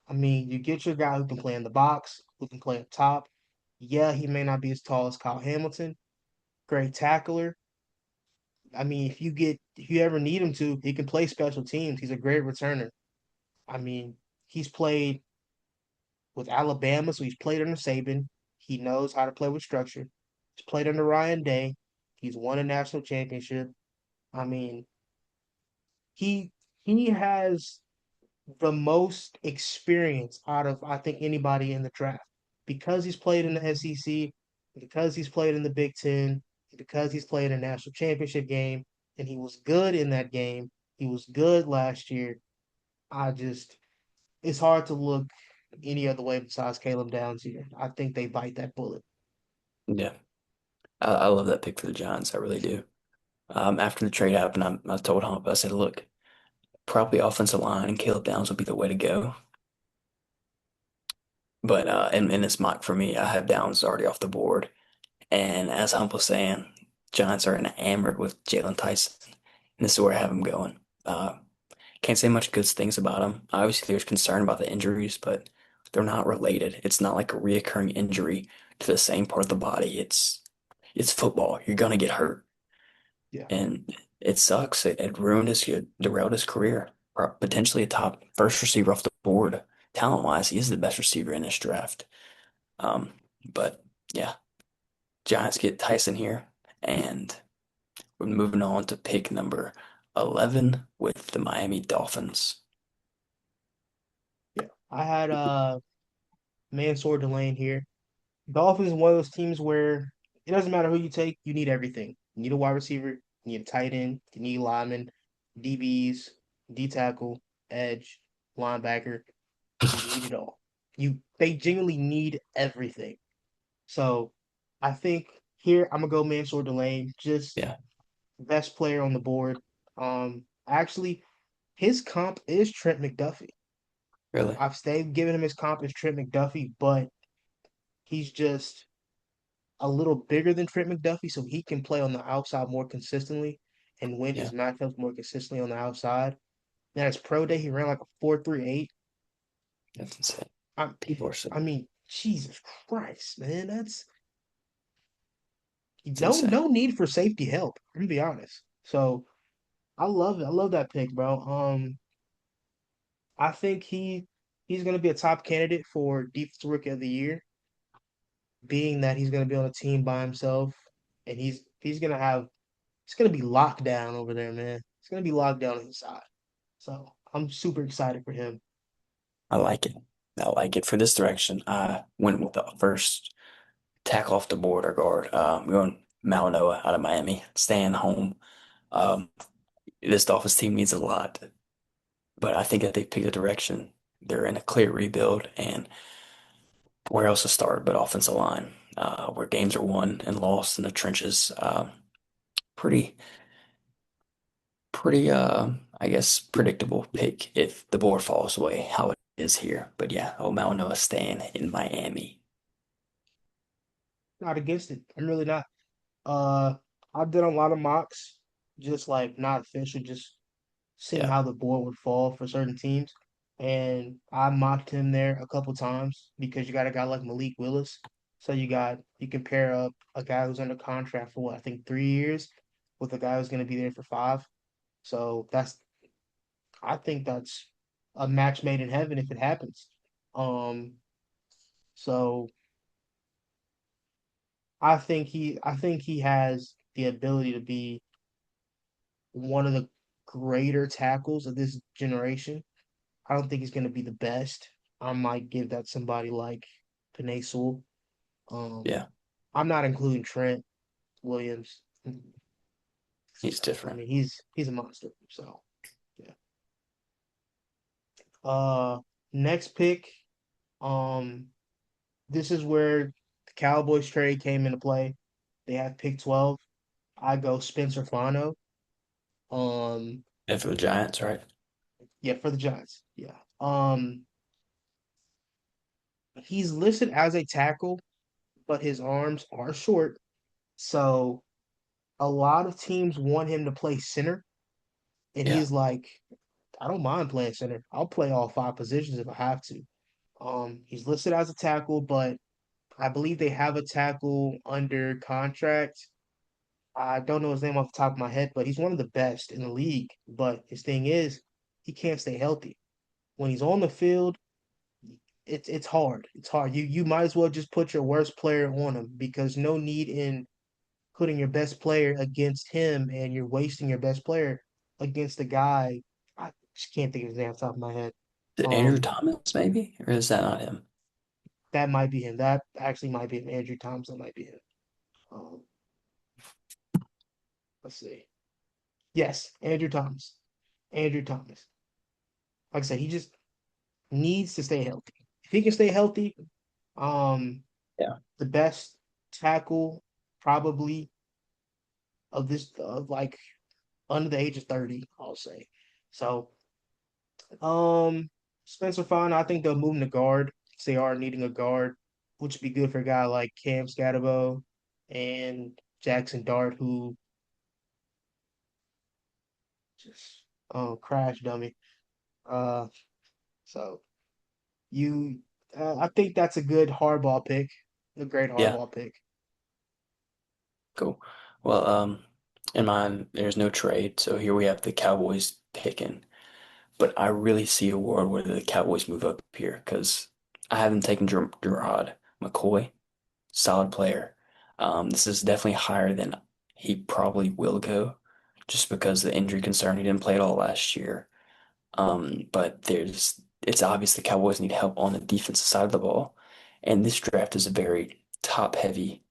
I mean, you get your guy who can play in the box, who can play up top. Yeah, he may not be as tall as Kyle Hamilton, great tackler. I mean, if you ever need him to, he can play special teams. He's a great returner. I mean, he's played with Alabama, so he's played under Saban. He knows how to play with structure. He's played under Ryan Day. He's won a national championship. I mean, he he has the most experience out of I think anybody in the draft because he's played in the SEC, because he's played in the Big Ten, because he's played a national championship game, and he was good in that game. He was good last year. I just it's hard to look any other way besides Caleb Downs here. I think they bite that bullet. Yeah, I love that pick for the Giants. I really do. After the trade happened, I told Hump, I said, look, probably offensive line and Caleb Downs would be the way to go. But in this mock for me, I have Downs already off the board. And as Hump was saying, Giants are enamored with Jalen Tyson. And this is where I have him going. Can't say much good things about him. Obviously, there's concern about the injuries, but they're not related. It's not like a reoccurring injury to the same part of the body. It's football. You're gonna get hurt, Yeah. and it sucks. It ruined it derailed his career. Potentially a top first receiver off the board. Talent wise, he is the best receiver in this draft. Um, but yeah, Giants get Tyson here, and we're moving on to pick number 11 with the Miami Dolphins. I had Mansour Delane here. Dolphins is one of those teams where it doesn't matter who you take, you need everything. You need a wide receiver, you need a tight end, you need linemen, DBs, D tackle, edge, linebacker. You need it all. They genuinely need everything. So I think here I'm gonna go Mansour Delane, just Yeah, best player on the board. Actually, his comp is Trent McDuffie. really. I've stayed giving him his comp as Trent McDuffie, but he's just a little bigger than Trent McDuffie, so he can play on the outside more consistently and win Yeah, his matchups more consistently on the outside. Now his pro day, he ran like a 4.38. that's insane. I, People are so I mean, Jesus Christ, man, that's it's no insane. need for safety help. I'm gonna be honest. So I love it. I love that pick, bro. I think he's gonna be a top candidate for defensive rookie of the year, being that he's gonna be on a team by himself, and he's gonna be locked down over there, man. It's gonna be locked down inside. So I'm super excited for him. I like it. I like it for this direction. I went with the first tackle off the board or guard. Going Malinoa out of Miami, staying home. Um, this Dolphins team needs a lot, but I think that they picked a direction. They're in a clear rebuild, and where else to start but offensive line, where games are won and lost in the trenches. Pretty, I guess, predictable pick if the board falls away, how it is here. But yeah, Malinoa staying in Miami. Not against it. I'm really not. Uh, I've done a lot of mocks, just like not official, just seeing Yeah, how the board would fall for certain teams. And I mocked him there a couple times because you got a guy like Malik Willis. So you compare up a guy who's under contract for what I think 3 years with a guy who's going to be there for five. So I think that's a match made in heaven if it happens. Um, so I think he has the ability to be one of the greater tackles of this generation. I don't think he's going to be the best. I might give that somebody like Penei Sewell. Um, yeah, I'm not including Trent Williams. he's I different. mean, he's a monster. So yeah. Next pick. Um, this is where the Cowboys trade came into play. They have pick 12. I go Spencer Fano. Um, And for the Giants, right? yeah, for the Giants. Yeah. He's listed as a tackle, but his arms are short. So a lot of teams want him to play center, and Yeah. he's like, I don't mind playing center. I'll play all five positions if I have to. He's listed as a tackle, but I believe they have a tackle under contract. I don't know his name off the top of my head, but he's one of the best in the league. But his thing is, he can't stay healthy. When he's on the field, it's hard. It's hard. You might as well just put your worst player on him because no need in putting your best player against him and you're wasting your best player against the guy. I just can't think of his name off the top of my head. Is it Andrew Um, Thomas, maybe? Or is that not him? that might be him. That actually might be him. Andrew Thompson might be him. Um, let's see. Yes, Andrew Thomas. Andrew Thomas. Like I said, he just needs to stay healthy. If he can stay healthy, um, Yeah. the best tackle probably of this of like under the age of 30, I'll say. So, um, Spencer Fine, I think they'll move him to guard. 'Cause they are needing a guard, which would be good for a guy like Cam Scatabo and Jackson Dart, who just crash dummy. Uh, so you, I think that's a good hardball pick, a great Yeah. hardball pick. Cool. Well, in mine, there's no trade, so here we have the Cowboys picking. But I really see a world where the Cowboys move up here because I haven't taken Gerard McCoy, solid player. This is definitely higher than he probably will go, just because the injury concern. He didn't play at all last year. But it's obvious the Cowboys need help on the defensive side of the ball. And this draft is a very top-heavy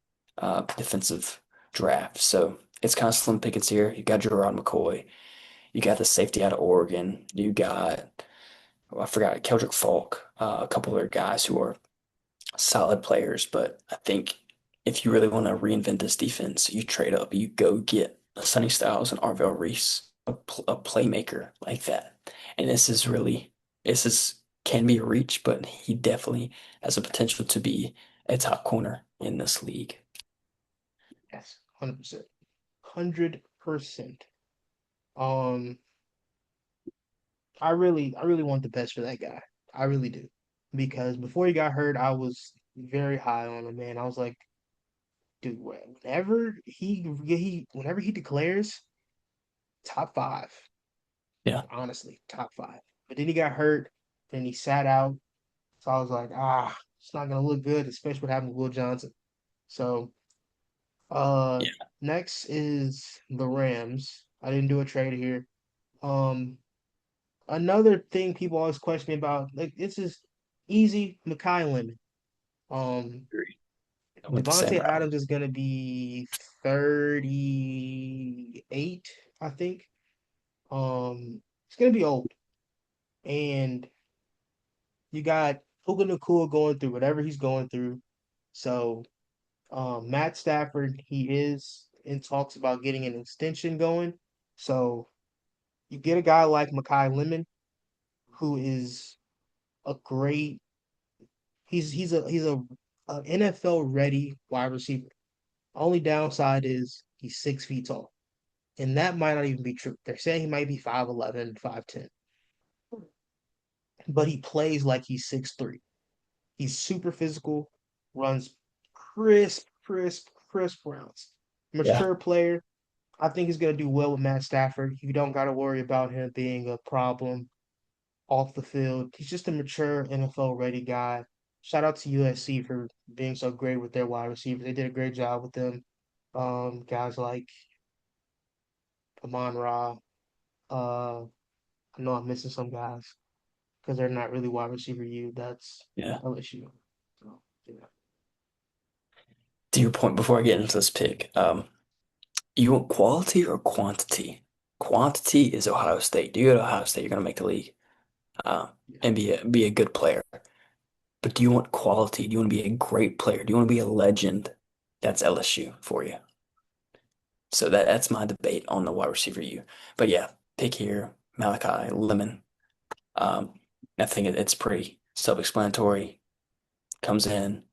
defensive draft. So it's kind of slim pickings here. You got Gerard McCoy. You got the safety out of Oregon. You got, I forgot, Keldrick Falk, a couple other guys who are solid players. But I think if you really want to reinvent this defense, you trade up. You go get a Sonny Styles and Arvell Reese, a playmaker like that. And this is can be a reach, but he definitely has a potential to be a top corner in this league. Yes, 100%. 100%. Um, I really want the best for that guy. I really do. Because before he got hurt, I was very high on him, man. I was like, dude, whenever he declares top five, Yeah. honestly, top five. But then he got hurt, then he sat out. So I was like, it's not gonna look good, especially what happened with Will Johnson. So uh Yeah. next is the Rams. I didn't do a trade here. Um Another thing people always question me about, like this is easy, Mekhi Lemon. Um Agree. I went the same Devontae route. Adams is gonna be 38, I think. It's gonna be old. And you got Puka Nacua going through whatever he's going through. So Matt Stafford, he is in talks about getting an extension going. So you get a guy like Mekhi Lemon, who is a great. He's a NFL ready wide receiver. Only downside is he's 6 feet tall, and that might not even be true. They're saying he might be 5'11", 5'10", but he plays like he's 6'3". He's super physical, runs crisp routes. Yeah. Mature player. I think he's going to do well with Matt Stafford. You don't got to worry about him being a problem off the field. He's just a mature NFL ready guy. Shout out to USC for being so great with their wide receivers. They did a great job with them. Guys like Amon Ra. I know I'm missing some guys because they're not really wide receiver you. That's Yeah. LSU. So yeah. To your point, before I get into this pick, you want quality or quantity? Quantity is Ohio State. Do you go to Ohio State, you're gonna make the league, uh, Yeah. and be a good player. But do you want quality? Do you want to be a great player? Do you want to be a legend? That's LSU for you. So that's my debate on the wide receiver you. But yeah, pick here, Malachi Lemon. Um, I think it's pretty self-explanatory. Comes in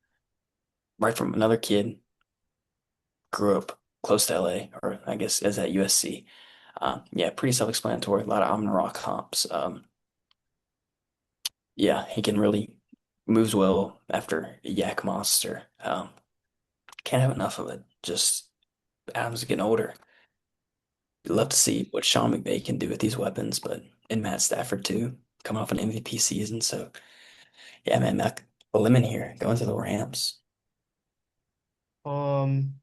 right from another kid, grew up close to LA, or I guess is at USC. Yeah, pretty self-explanatory. A lot of Amon-Ra comps. Yeah, he can really moves well after a Yak Monster. Can't have enough of it. Just Adams is getting older. You'd love Yeah. to see what Sean McVay can do with these weapons, but and Matt Stafford too, coming off an MVP season. So yeah, man, Mac Lemon here going to the Rams. Um,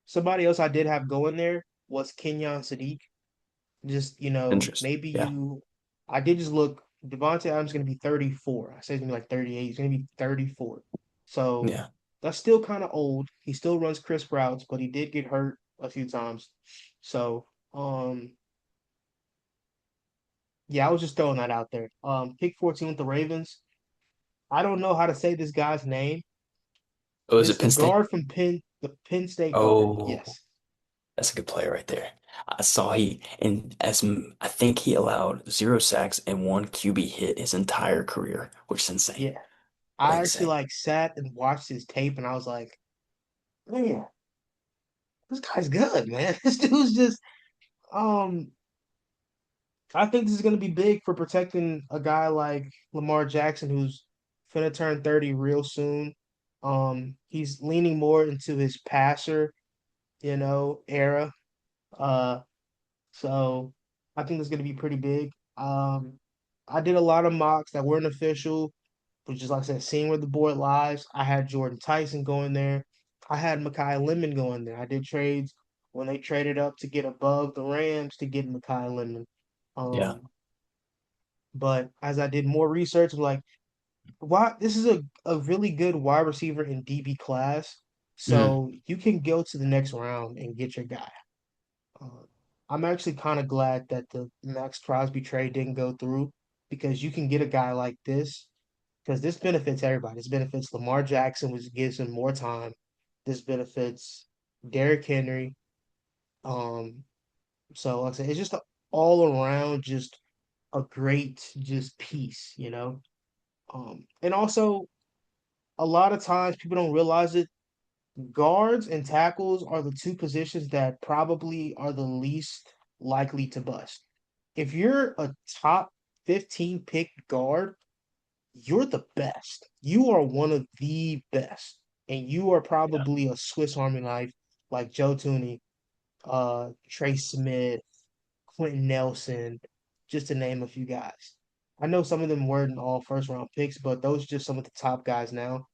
Somebody else I did have going there was Kenyon Sadiq. Just, Interest. maybe Yeah, I did just look. Devontae Adams is going to be 34. I said he's going to be like 38. He's going to be 34. So yeah. that's still kind of old. He still runs crisp routes, but he did get hurt a few times. So, yeah, I was just throwing that out there. Pick 14 with the Ravens. I don't know how to say this guy's name. Oh, is It's it the Penn State? guard from the Penn State guard. Oh, Yes. that's a good player right there. I saw he and I think he allowed 0 sacks and one QB hit his entire career, which is insane. Yeah. I actually Insane. like sat and watched his tape and I was like, man, this guy's good, man. This dude's just um I think this is gonna be big for protecting a guy like Lamar Jackson who's gonna turn 30 real soon. He's leaning more into his passer, era. Uh so I think it's gonna be pretty big. I did a lot of mocks that weren't official, but just like I said, seeing where the board lies. I had Jordan Tyson going there. I had Mekhi Lemon going there. I did trades when they traded up to get above the Rams to get Mekhi Lemon. Yeah. Um, But as I did more research, I'm like, why this is a really good wide receiver in DB class. Mm, So you can go to the next round and get your guy. Uh, I'm actually kind of glad that the Max Crosby trade didn't go through because you can get a guy like this because this benefits everybody. This benefits Lamar Jackson, which gives him more time. This benefits Derrick Henry. Um, so like I said, it's just all around just a great just piece, you know. And also a lot of times people don't realize it. Guards and tackles are the two positions that probably are the least likely to bust. If you're a top 15 pick guard, you're the best. You are one of the best. And you are yeah. probably a Swiss Army knife like Joe Tooney, Trey Smith, Quentin Nelson, just to name a few guys. I know some of them weren't all first round picks, but those are just some of the top guys now.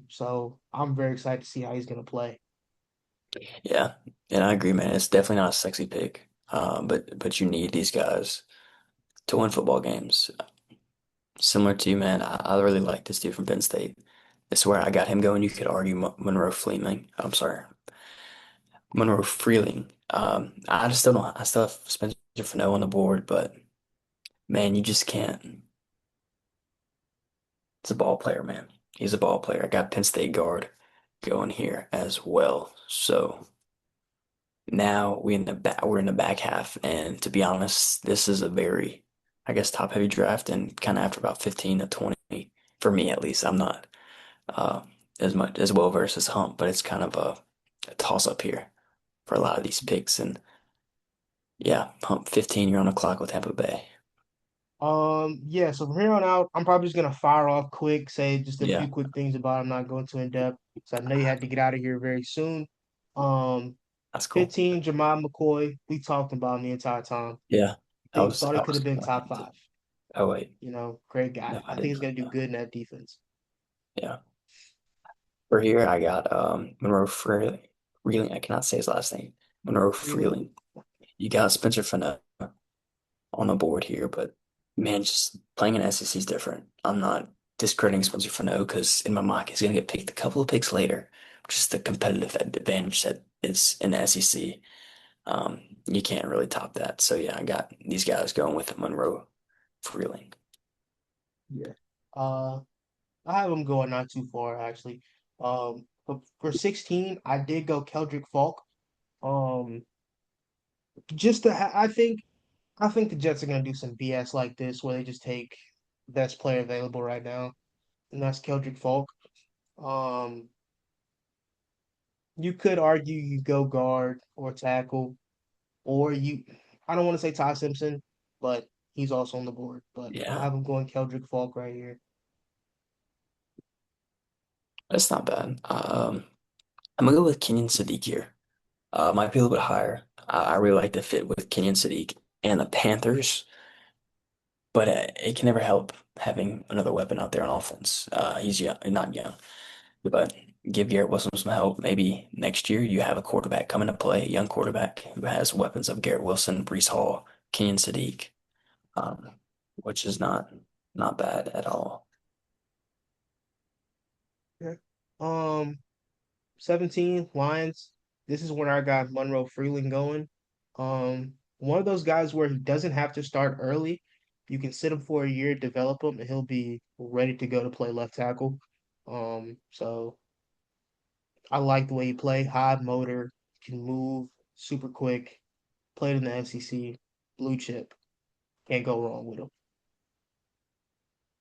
So I'm very excited to see how he's gonna play. Yeah. And I agree, man. It's definitely not a sexy pick. But you need these guys to win football games. Similar to you, man. I really like this dude from Penn State. I swear I got him going. You could argue Monroe Fleming. I'm sorry, Monroe Freeling. I just still don't. I still have Spencer Fano on the board, but man, you just can't. It's a ball player, man. He's a ball player. I got Penn State guard going here as well. So now we're in the back half, and to be honest, this is a very, I guess, top heavy draft, and kind of after about 15 to 20, for me at least. I'm not uh, as much as well versed as Hump, but it's kind of a toss up here for a lot of these picks. And yeah, Hump 15, you're on the clock with Tampa Bay. Yeah, so from here on out, I'm probably just gonna fire off quick, say just a few Yeah, quick things about him, not going too in depth. So I know you had to get out of here very soon. Um, that's cool. 15, Jamal McCoy, we talked about him the entire time. Yeah, Thought I it could was have been going top him too. five. Oh wait, Great no, guy. I I think didn't he's put gonna it do down. good in that defense. Yeah, for here I got Monroe Freeling. I cannot say his last name. Monroe Really? Freeling. You got Spencer Fano on the board here, but man, just playing in SEC is different. I'm not discrediting Spencer Fano because in my mock he's gonna get picked a couple of picks later. Just the competitive advantage that is in the SEC. You can't really top that. So yeah, I got these guys going with Monroe Freeling. Yeah. Uh, I have him going not too far actually. But for 16, I did go Keldrick Falk. Um, I think the Jets are gonna do some BS like this where they just take best player available right now, and that's Keldrick Falk. Um, you could argue you go guard or tackle, or you. I don't want to say Ty Simpson, but he's also on the board. But I Yeah, have him going Keldrick Falk right here. that's not bad. I'm gonna go with Kenyon Sadiq here. Might be a little bit higher. I really like the fit with Kenyon Sadiq and the Panthers, but it can never help having another weapon out there on offense. He's young, not young, but give Garrett Wilson some help. Maybe next year you have a quarterback come into play, a young quarterback who has weapons of Garrett Wilson, Breece Hall, Kenyon Sadiq, um, which is not bad at all. Yeah. Um, 17 Lions. This is where I got Monroe Freeling going. One of those guys where he doesn't have to start early. You can sit him for a year, develop him, and he'll be ready to go to play left tackle. So I like the way he play, high motor, can move, super quick, played in the SEC, blue chip. Can't go wrong with him.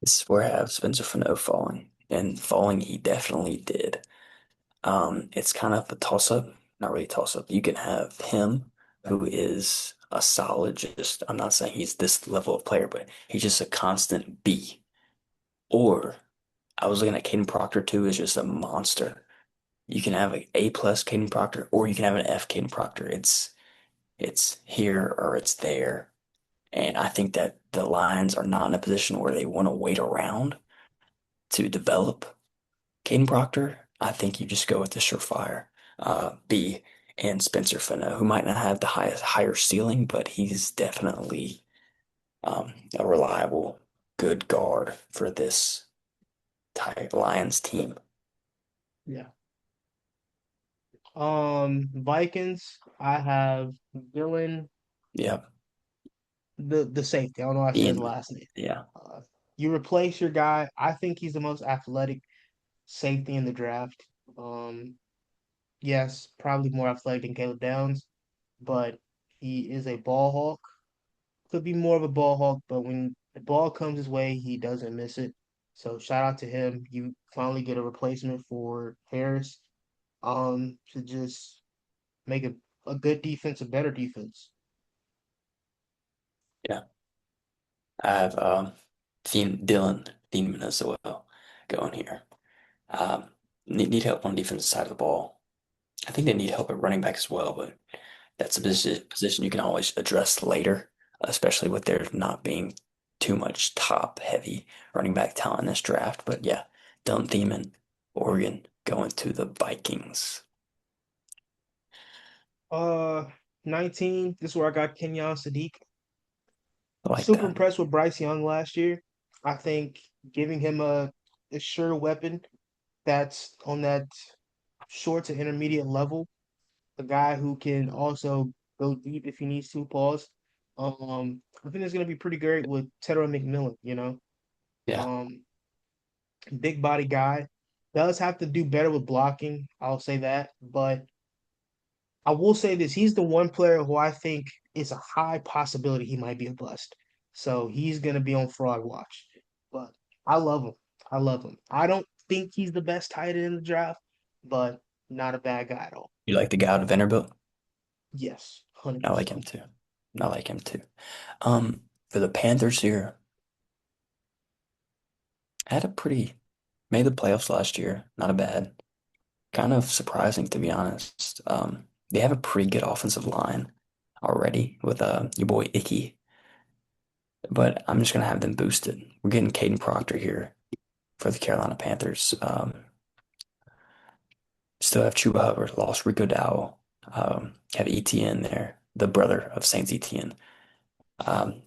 This is where I have Spencer Fano falling, and falling he definitely did. It's kind of a toss up, not really a toss up. You can have him, who is a solid, just I'm not saying he's this level of player, but he's just a constant B. Or I was looking at Caden Proctor too, is just a monster. You can have an A plus Caden Proctor, or you can have an F Caden Proctor. It's here or it's there. And I think that the Lions are not in a position where they want to wait around to develop Caden Proctor. I think you just go with the surefire B and Spencer Fano, who might not have the higher ceiling, but he's definitely a reliable, good guard for this Lions team. Yeah. Vikings, I have Dylan, Yeah, the safety. I don't know how to say his Ian. last name. Yeah, You replace your guy. I think he's the most athletic safety in the draft. Um, yes, probably more athletic than Caleb Downs, but he is a ball hawk. Could be more of a ball hawk, but when the ball comes his way, he doesn't miss it. So shout out to him. You finally get a replacement for Harris. To just make a good defense a better defense. yeah. I have Dylan Thiemann as well going here. Um, need help on the defensive side of the ball. I think they need help at running back as well, but that's a position you can always address later, especially with there not being too much top heavy running back talent in this draft. But yeah, Dylan Thiemann, Oregon, going to the Vikings. Uh, 19. This is where I got Kenyon Sadiq. I like Super that. impressed with Bryce Young last year. I think giving him a sure weapon that's on that short to intermediate level, a guy who can also go deep if he needs to. Pause. I think it's gonna be pretty great with Tedder McMillan. Yeah, Um, big body guy does have to do better with blocking. I'll say that, but I will say this: he's the one player who I think is a high possibility he might be a bust. So he's gonna be on fraud watch. But I love him. I love him. I don't think he's the best tight end in the draft, but not a bad guy at all. you like the guy out of Vanderbilt? Yes, I like 100%. him too. I like him too. For the Panthers here, had a pretty made the playoffs last year. Not a bad. Kind of surprising to be honest. They have a pretty good offensive line already with your boy Icky, but I'm just gonna have them boosted. We're getting Caden Proctor here for the Carolina Panthers. Still have Chuba Hubbard, lost Rico Dowell, have ETN there, the brother of Saints ETN. Um,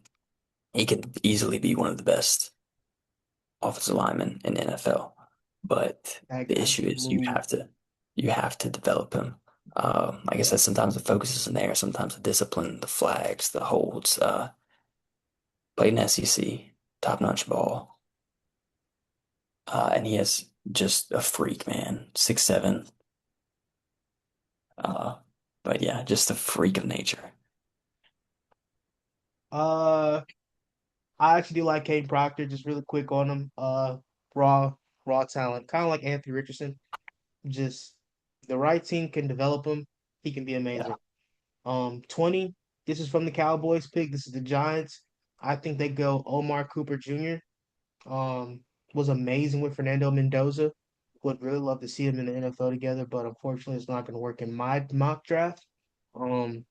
he could easily be one of the best offensive linemen in the NFL. But Like, the issue is absolutely. you have to develop him. Like I Yeah. said, sometimes the focus isn't there, sometimes the discipline, the flags, the holds, played in SEC, top-notch ball. And he has just a freak, man. 6'7". Uh, but yeah, just a freak of nature. Uh, I actually do like Kane Proctor. Just really quick on him. Raw, raw talent, kind of like Anthony Richardson. Just the right team can develop him. He can be Yeah. amazing. 20. This is from the Cowboys pick. This is the Giants. I think they go Omar Cooper Jr. Um, was amazing with Fernando Mendoza. Would really love to see him in the NFL together, but unfortunately, it's not going to work in my mock draft. Um,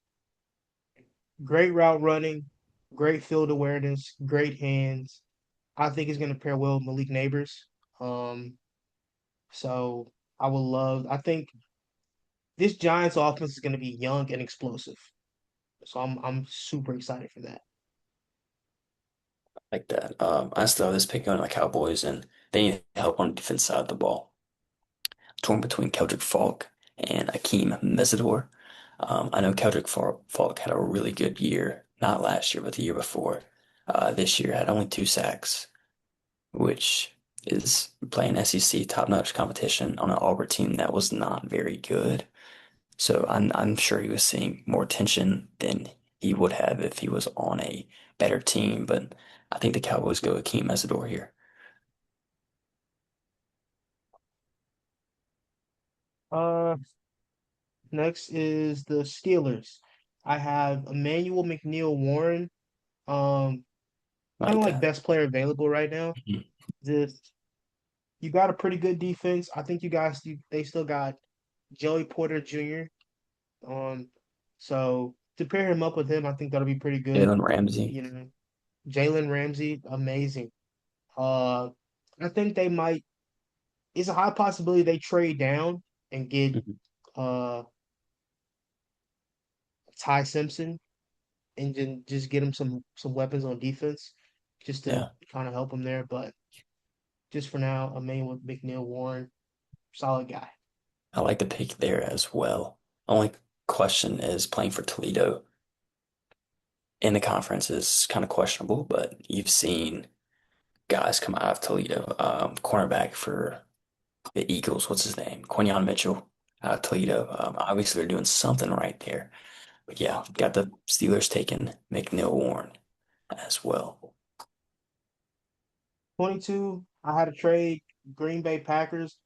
great route running, great field awareness, great hands. I think he's going to pair well with Malik Neighbors. Um, so I would love. I think this Giants offense is going to be young and explosive. So I'm super excited for that. Like that. I still have this pick on the Cowboys, and they need help on the defense side of the ball. Torn between Keldrick Falk and Akeem Mesidor. I know Falk had a really good year, not last year, but the year before. This year had only 2 sacks, which is playing SEC top-notch competition on an Auburn team that was not very good. So I'm sure he was seeing more attention than he would have if he was on a better team. But I think the Cowboys go Akeem Mesidor here. Uh, Next is the Steelers. I have Emmanuel McNeil Warren. Um, I Kind like of like that. best player available right now. Mhm. Just you got a pretty good defense. I think they still got Joey Porter Jr. Um, so to pair him up with him, I think that'll be pretty good. Jalen Ramsey. You know, Jalen Ramsey, amazing. Uh, I think they might. It's a high possibility they trade down and get Mhm. uh Ty Simpson. and then just get him some weapons on defense, just to Yeah, kind of help him there. But just for now, I'm main with McNeil Warren, solid guy. I like the pick there as well. Only question is playing for Toledo in the conference is kind of questionable, but you've seen guys come out of Toledo. Cornerback for the Eagles, what's his name? Quinyon Mitchell out of Toledo. Obviously, they're doing something right there. But yeah, got the Steelers taking McNeil Warren as well. 22, I had a trade Green Bay Packers.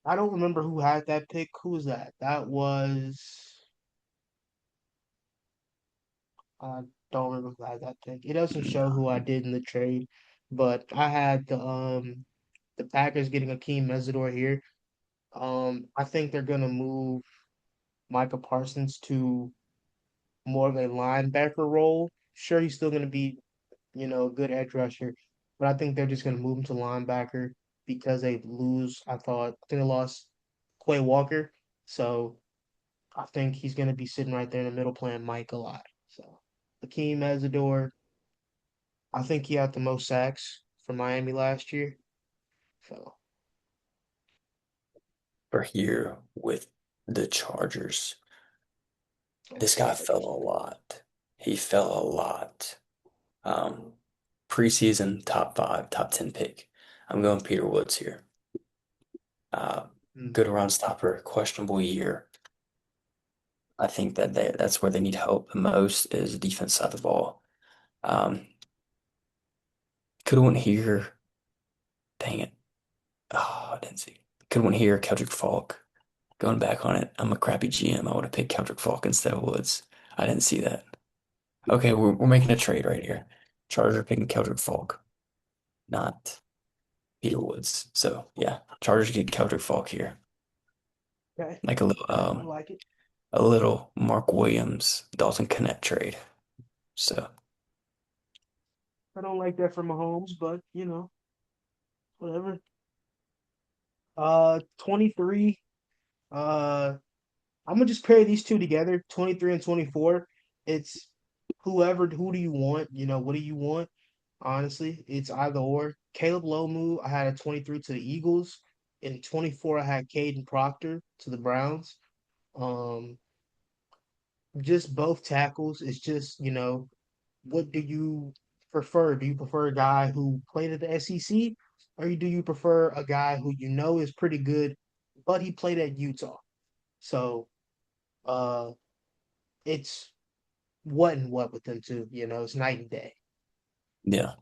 I don't remember who had that pick. Who was that? That was I don't remember who had that pick. It doesn't show who I did in the trade, but I had the Packers getting Akeem Mesidor here. I think they're gonna move Micah Parsons to more of a linebacker role. Sure, he's still gonna be, a good edge rusher, but I think they're just gonna move him to linebacker because I think they lost Quay Walker, so I think he's gonna be sitting right there in the middle playing Mike a lot. So Akeem Mesidor, I think he had the most sacks for Miami last year. So We're here with the Chargers. This okay, guy check fell this a out. lot. He fell a lot. Um, Preseason top five, top 10 pick. I'm going Peter Woods here. Uh, Hmm. Good run stopper, questionable year. I think that that's where they need help the most is defense side of the ball. Um, could have went here. Dang it. Oh, I didn't see. Could have went here, Keldrick Falk. Going back on it, I'm a crappy GM. I would have picked Keldrick Falk instead of Woods. I didn't see that. Okay, we're making a trade right here. Charger picking Keldrick Falk, not Peter Woods. So yeah, Chargers get Keldrick Falk here. Okay, Like I like it. a little Mark Williams, Dalton Connect trade. So I don't like that for Mahomes, but whatever. 23. Uh, I'm gonna just pair these two together, 23 and 24. It's who do you want? What do you want? Honestly, it's either or. Caleb Lomu, I had a 23 to the Eagles. In 24, I had Caden Proctor to the Browns. Um, just both tackles. It's just, what do you prefer? Do you prefer a guy who played at the SEC, or do you prefer a guy who is pretty good, but he played at Utah? So, uh, it's what and what with them two. It's night and day. yeah,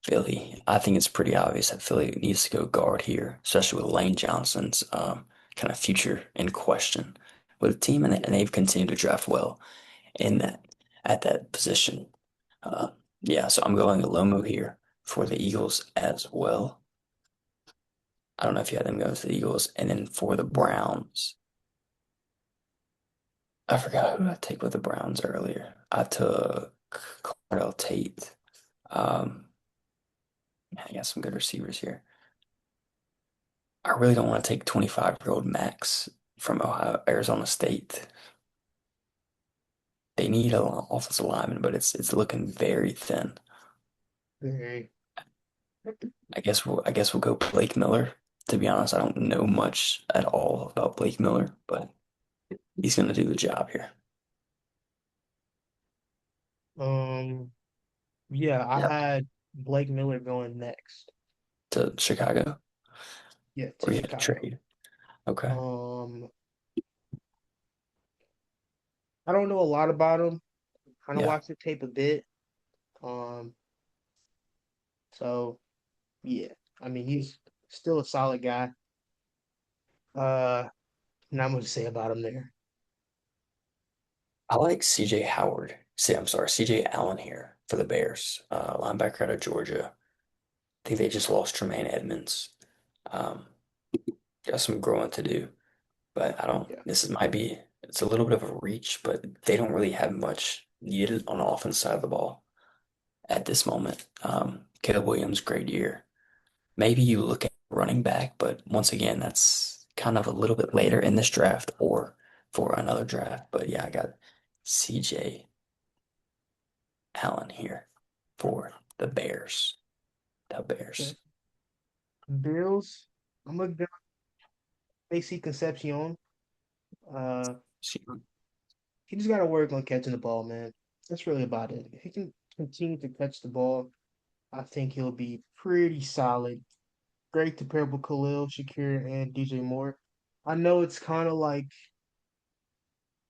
Philly. I think it's pretty obvious that Philly needs to go guard here, especially with Lane Johnson's kind of future in question with the team, and Yeah. they've continued to draft well in that at that position. Uh, yeah, so I'm going Lomu here for the Eagles as well. I don't know if you had them go to the Eagles, and then for the No. Browns, I forgot who I take with the Browns earlier. I took Cardell Tate. Um, I got some good receivers here. I really don't want to take 25-year-old Max from Arizona State. They need an offensive lineman, but it's looking very thin. Very. I guess we'll go Blake Miller. To be honest, I don't know much at all about Blake Miller, but he's gonna do the job here. Um, yeah, I Yeah, had Blake Miller going next. to Chicago, Yeah, to or you had to Chicago. trade. Okay. Um, I don't know a lot about him. Kind of Yeah. watched the tape a bit. Um, so yeah, I mean he's still a solid guy. Uh, Not much to say about him there. I like CJ Howard. I'm sorry, CJ Allen here for the Bears, linebacker out of Georgia. I think they just lost Tremaine Edmonds. Um, got some growing to do, but I don't. Yeah. It's a little bit of a reach, but they don't really have much needed on the offense side of the ball at this moment. Caleb Williams, great year. Maybe you look at running back, but once again, that's kind of a little bit later in this draft or for another draft. But yeah, I got CJ. Allen here for the Bears. The Okay. Bears. Bills. I'm gonna go AC Concepcion. Uh, See, he just gotta work on catching the ball, man. That's really about it. If he can continue to catch the ball, I think he'll be pretty solid. Great to pair with Khalil, Shakir, and DJ Moore. I know it's kind of like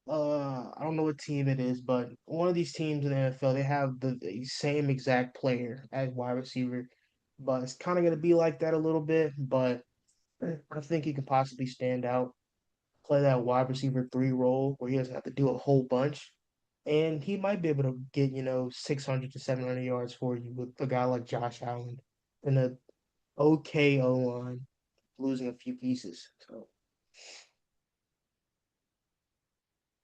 I don't know what team it is, but one of these teams in the NFL, they have the same exact player as wide receiver, but it's kind of gonna be like that a little bit. But I think he can possibly stand out, play that wide receiver three role where he doesn't have to do a whole bunch, and he might be able to get 600 to 700 yards for you with a guy like Josh Allen and a okay O line, losing a few pieces. So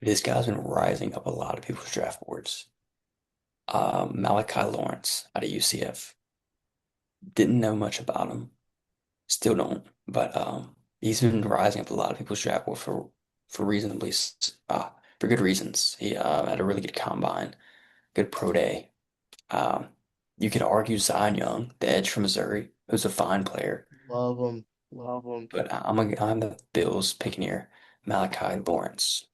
this guy's been rising up a lot of people's draft boards. Malachi Lawrence out of UCF. Didn't know much about him. Still don't. But he's been rising up a lot of people's draft board for reasonably for good reasons. He had a really good combine, good pro day. Um, you could argue Zion Young, the edge from Missouri, who's a fine player. love him, love him. But I'm the Bills picking here, Malachi Lawrence.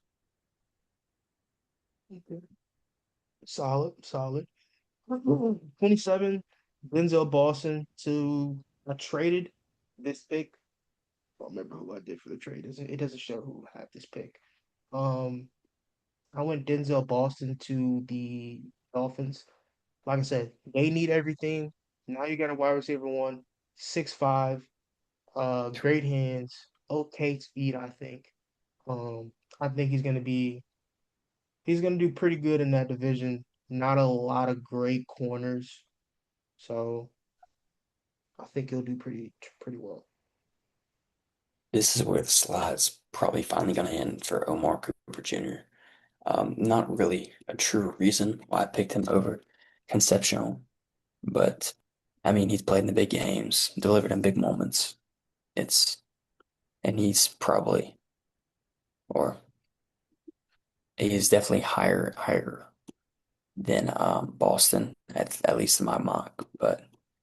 Okay. Solid, solid. 27, Denzel Boston to I traded this pick. I don't remember who I did for the trade. It doesn't show who had this pick. Um, I went Denzel Boston to the Dolphins. Like I said, they need everything. Now you got a wide receiver one, 6'5", great hands, okay speed, I think. I think he's gonna do pretty good in that division. Not a lot of great corners, so I think he'll do pretty well. This is where the slide's probably finally going to end for Omar Cooper Jr. Not really a true reason why I picked him over Concepcion, but I mean, he's played in the big games, delivered in big moments. It's, and he's probably, or he's definitely higher than Boston, at least in my mock. But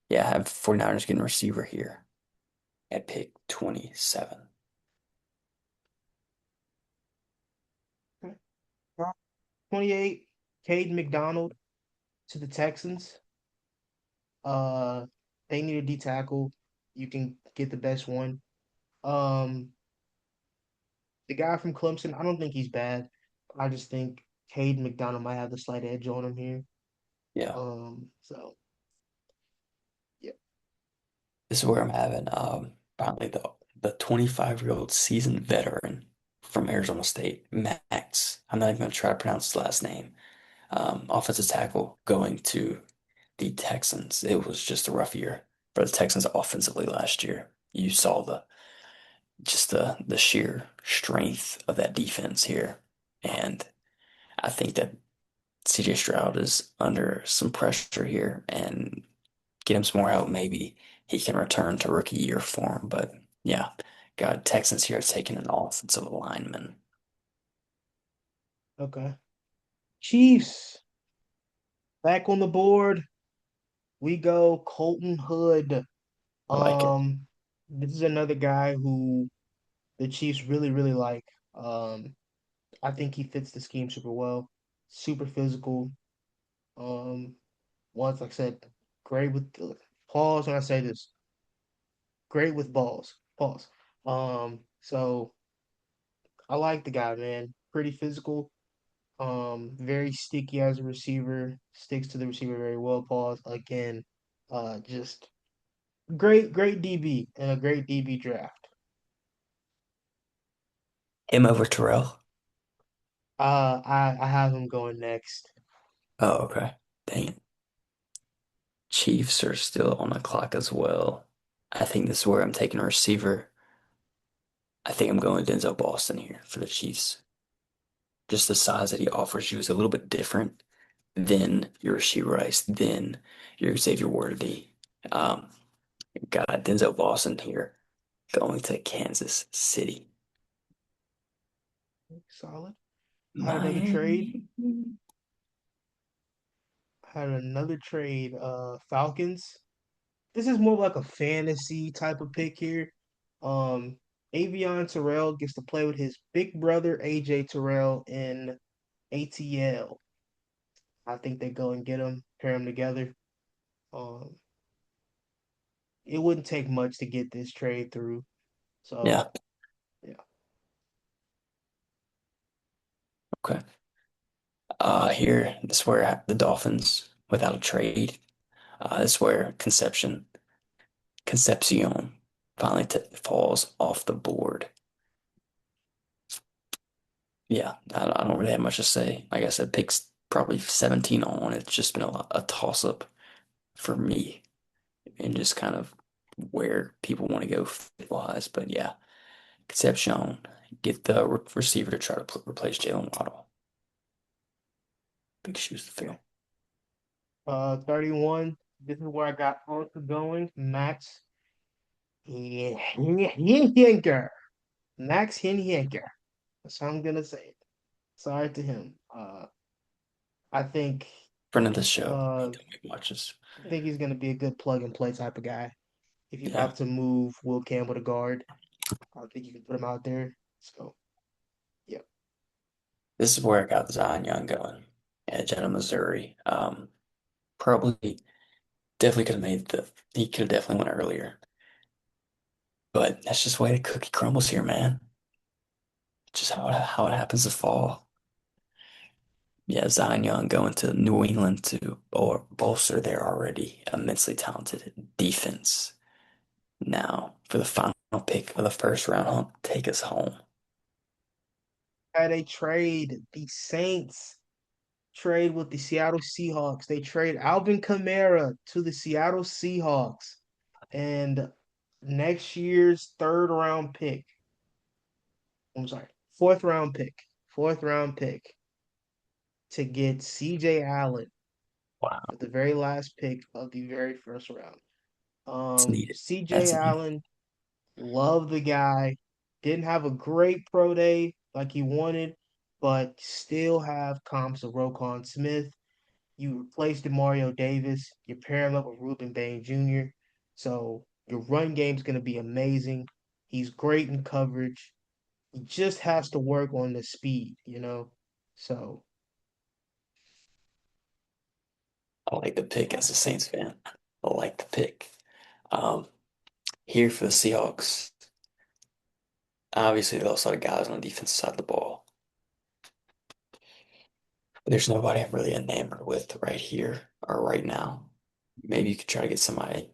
yeah, I have 49ers getting a receiver here at pick 27. Okay. 28, Cade McDonald to the Texans. Uh, they need a D tackle. You can get the best one. Um, the guy from Clemson, I don't think he's bad. I just think Cade McDonald might have the slight edge on him here. Yeah, So yeah, this is where I'm having probably the 25-year-old seasoned veteran from Arizona State, Max. I'm not even gonna try to pronounce his last name. Offensive tackle going to the Texans. It was just a rough year for the Texans offensively last year. You saw the sheer strength of that defense here. And I think that CJ Stroud is under some pressure here and get him some more help. Maybe he can return to rookie year form. But yeah, got Texans here taking an offensive lineman. okay. Chiefs back on the board. We go Colton Hood. I like it. Um, this is another guy who the Chiefs really like. Um, I think he fits the scheme super well. Super physical. Um, once like I said, great with pause when I say this. Great with balls. Pause. So I like the guy, man. Pretty physical. Very sticky as a receiver. Sticks to the receiver very well. Pause again. Just great DB and a great DB draft. Him over Terrell. I have him going next. Oh, okay. Dang it. Chiefs are still on the clock as well. I think this is where I'm taking a receiver. I think I'm going Denzel Boston here for the Chiefs. Just the size that he offers you is a little bit different than your Rashee Rice, than your Xavier Worthy. Um, got Denzel Boston here going to Kansas City. Solid. Had another trade. Miami. had another trade. Falcons. This is more like a fantasy type of pick here. Um, Avion Terrell gets to play with his big brother AJ Terrell in ATL. I think they go and get him, pair them together. Um, it wouldn't take much to get this trade through. Yeah. So yeah, Okay. Here, this is where the Dolphins, without a trade, this is where Concepcion finally t falls off the board. Yeah, I don't really have much to say. Like I said, picks probably 17 on. It's just been a toss up for me and just kind of where people want to go fit wise. But yeah, Concepcion, get the receiver to try to replace Jalen Waddle. Big shoes to okay. fill. 31. This is where I got Arthur going. Max Hinker. Max Hinker. That's how I'm gonna say it. Sorry to him. I think Friend of the show. He uh don't make watches. I think he's gonna be a good plug and play type of guy. If you Yeah. have to move Will Campbell to guard, I think you can put him out there. So yeah. This is where I got Zion Young going. Edge out of Missouri. Probably definitely could have made he could have definitely went earlier. But that's just the way the cookie crumbles here, man. Just how it happens to fall. Yeah, Zion Young going to New England to bolster their already immensely talented defense. Now, for the final pick of the first round, take us home. Had a trade. The Saints trade with the Seattle Seahawks. They trade Alvin Kamara to the Seattle Seahawks and next year's third round pick. I'm sorry, fourth round pick to get CJ Allen Wow, with the very last pick of the very first round. it's needed. CJ That's needed. Allen, love the guy. Didn't have a great pro day like he wanted, but still have comps of Roquan Smith. You replaced Mario Davis. You pair him up with Ruben Bain Jr. So your run game's going to be amazing. He's great in coverage. He just has to work on the speed. So I like the pick as a Saints fan. I like the pick. Um, Here for the Seahawks. Obviously, they lost a lot of guys on the defensive side of the ball. But there's nobody I'm really enamored with right here or right now. Maybe you could try to get somebody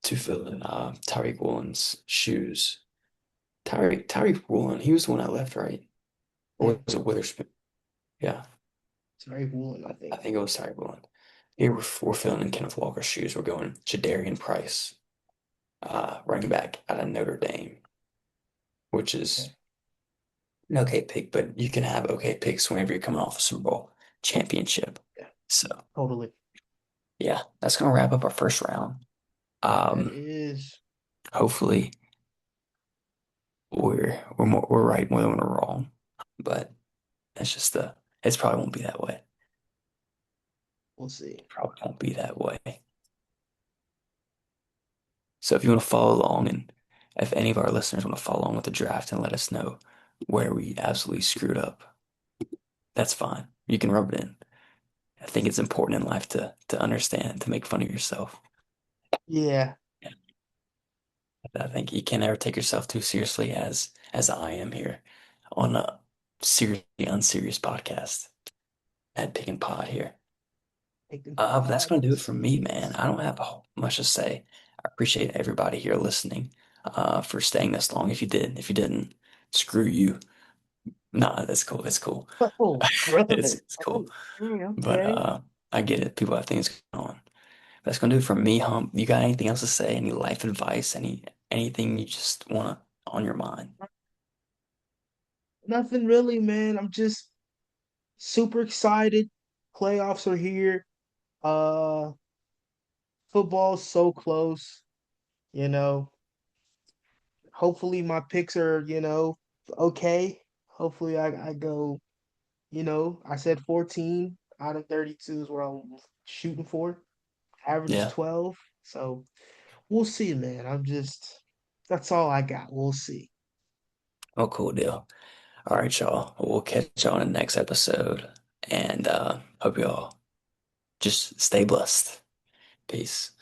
to fill in Tyreek Woolen's shoes. Tyreek Woolen, he was the one I left, right? Or was it Witherspoon? Yeah, sorry, Woolen, I I think. think it was Tyreek Woolen. Here we're filling in Kenneth Walker's shoes. We're going Jadarian Price, running back out of Notre Dame, which is Okay, an okay pick, but you can have okay picks whenever you're coming off a Super Bowl championship. yeah, So totally. yeah, that's gonna wrap up our first round. That Um, is, Hopefully we're right more than we're wrong, but that's just it's probably won't be that way. we'll see. Probably won't be that way. So if you want to follow along, and if any of our listeners want to follow along with the draft and let us know where we absolutely screwed up, that's fine. You can rub it in. I think it's important in life to understand, to make fun of yourself. Yeah, Yeah. I think you can't ever take yourself too seriously as I am here on a seriously unserious podcast at Pick and Pod here. taking But that's gonna do it pods. for me, man. I don't have much to say. I appreciate everybody here listening, for staying this long. If you did, if you didn't, screw you. Nah, that's cool. That's cool. Oh, brother. It's cool. Okay, But okay. I get it. People have things going on. That's gonna do it for me, Hump. You got anything else to say? Any life advice? Anything you just wanna on your mind? Nothing really, man. I'm just super excited. Playoffs are here. Uh, Football's so close, you know. Hopefully my picks are, okay. Hopefully I go, I said 14. out of 32 is where I'm shooting for. Average is Yeah. 12. So we'll see, man. That's all I got. We'll see. Oh, cool deal. All right, y'all. We'll catch y'all in the next episode. And hope y'all just stay blessed. Peace.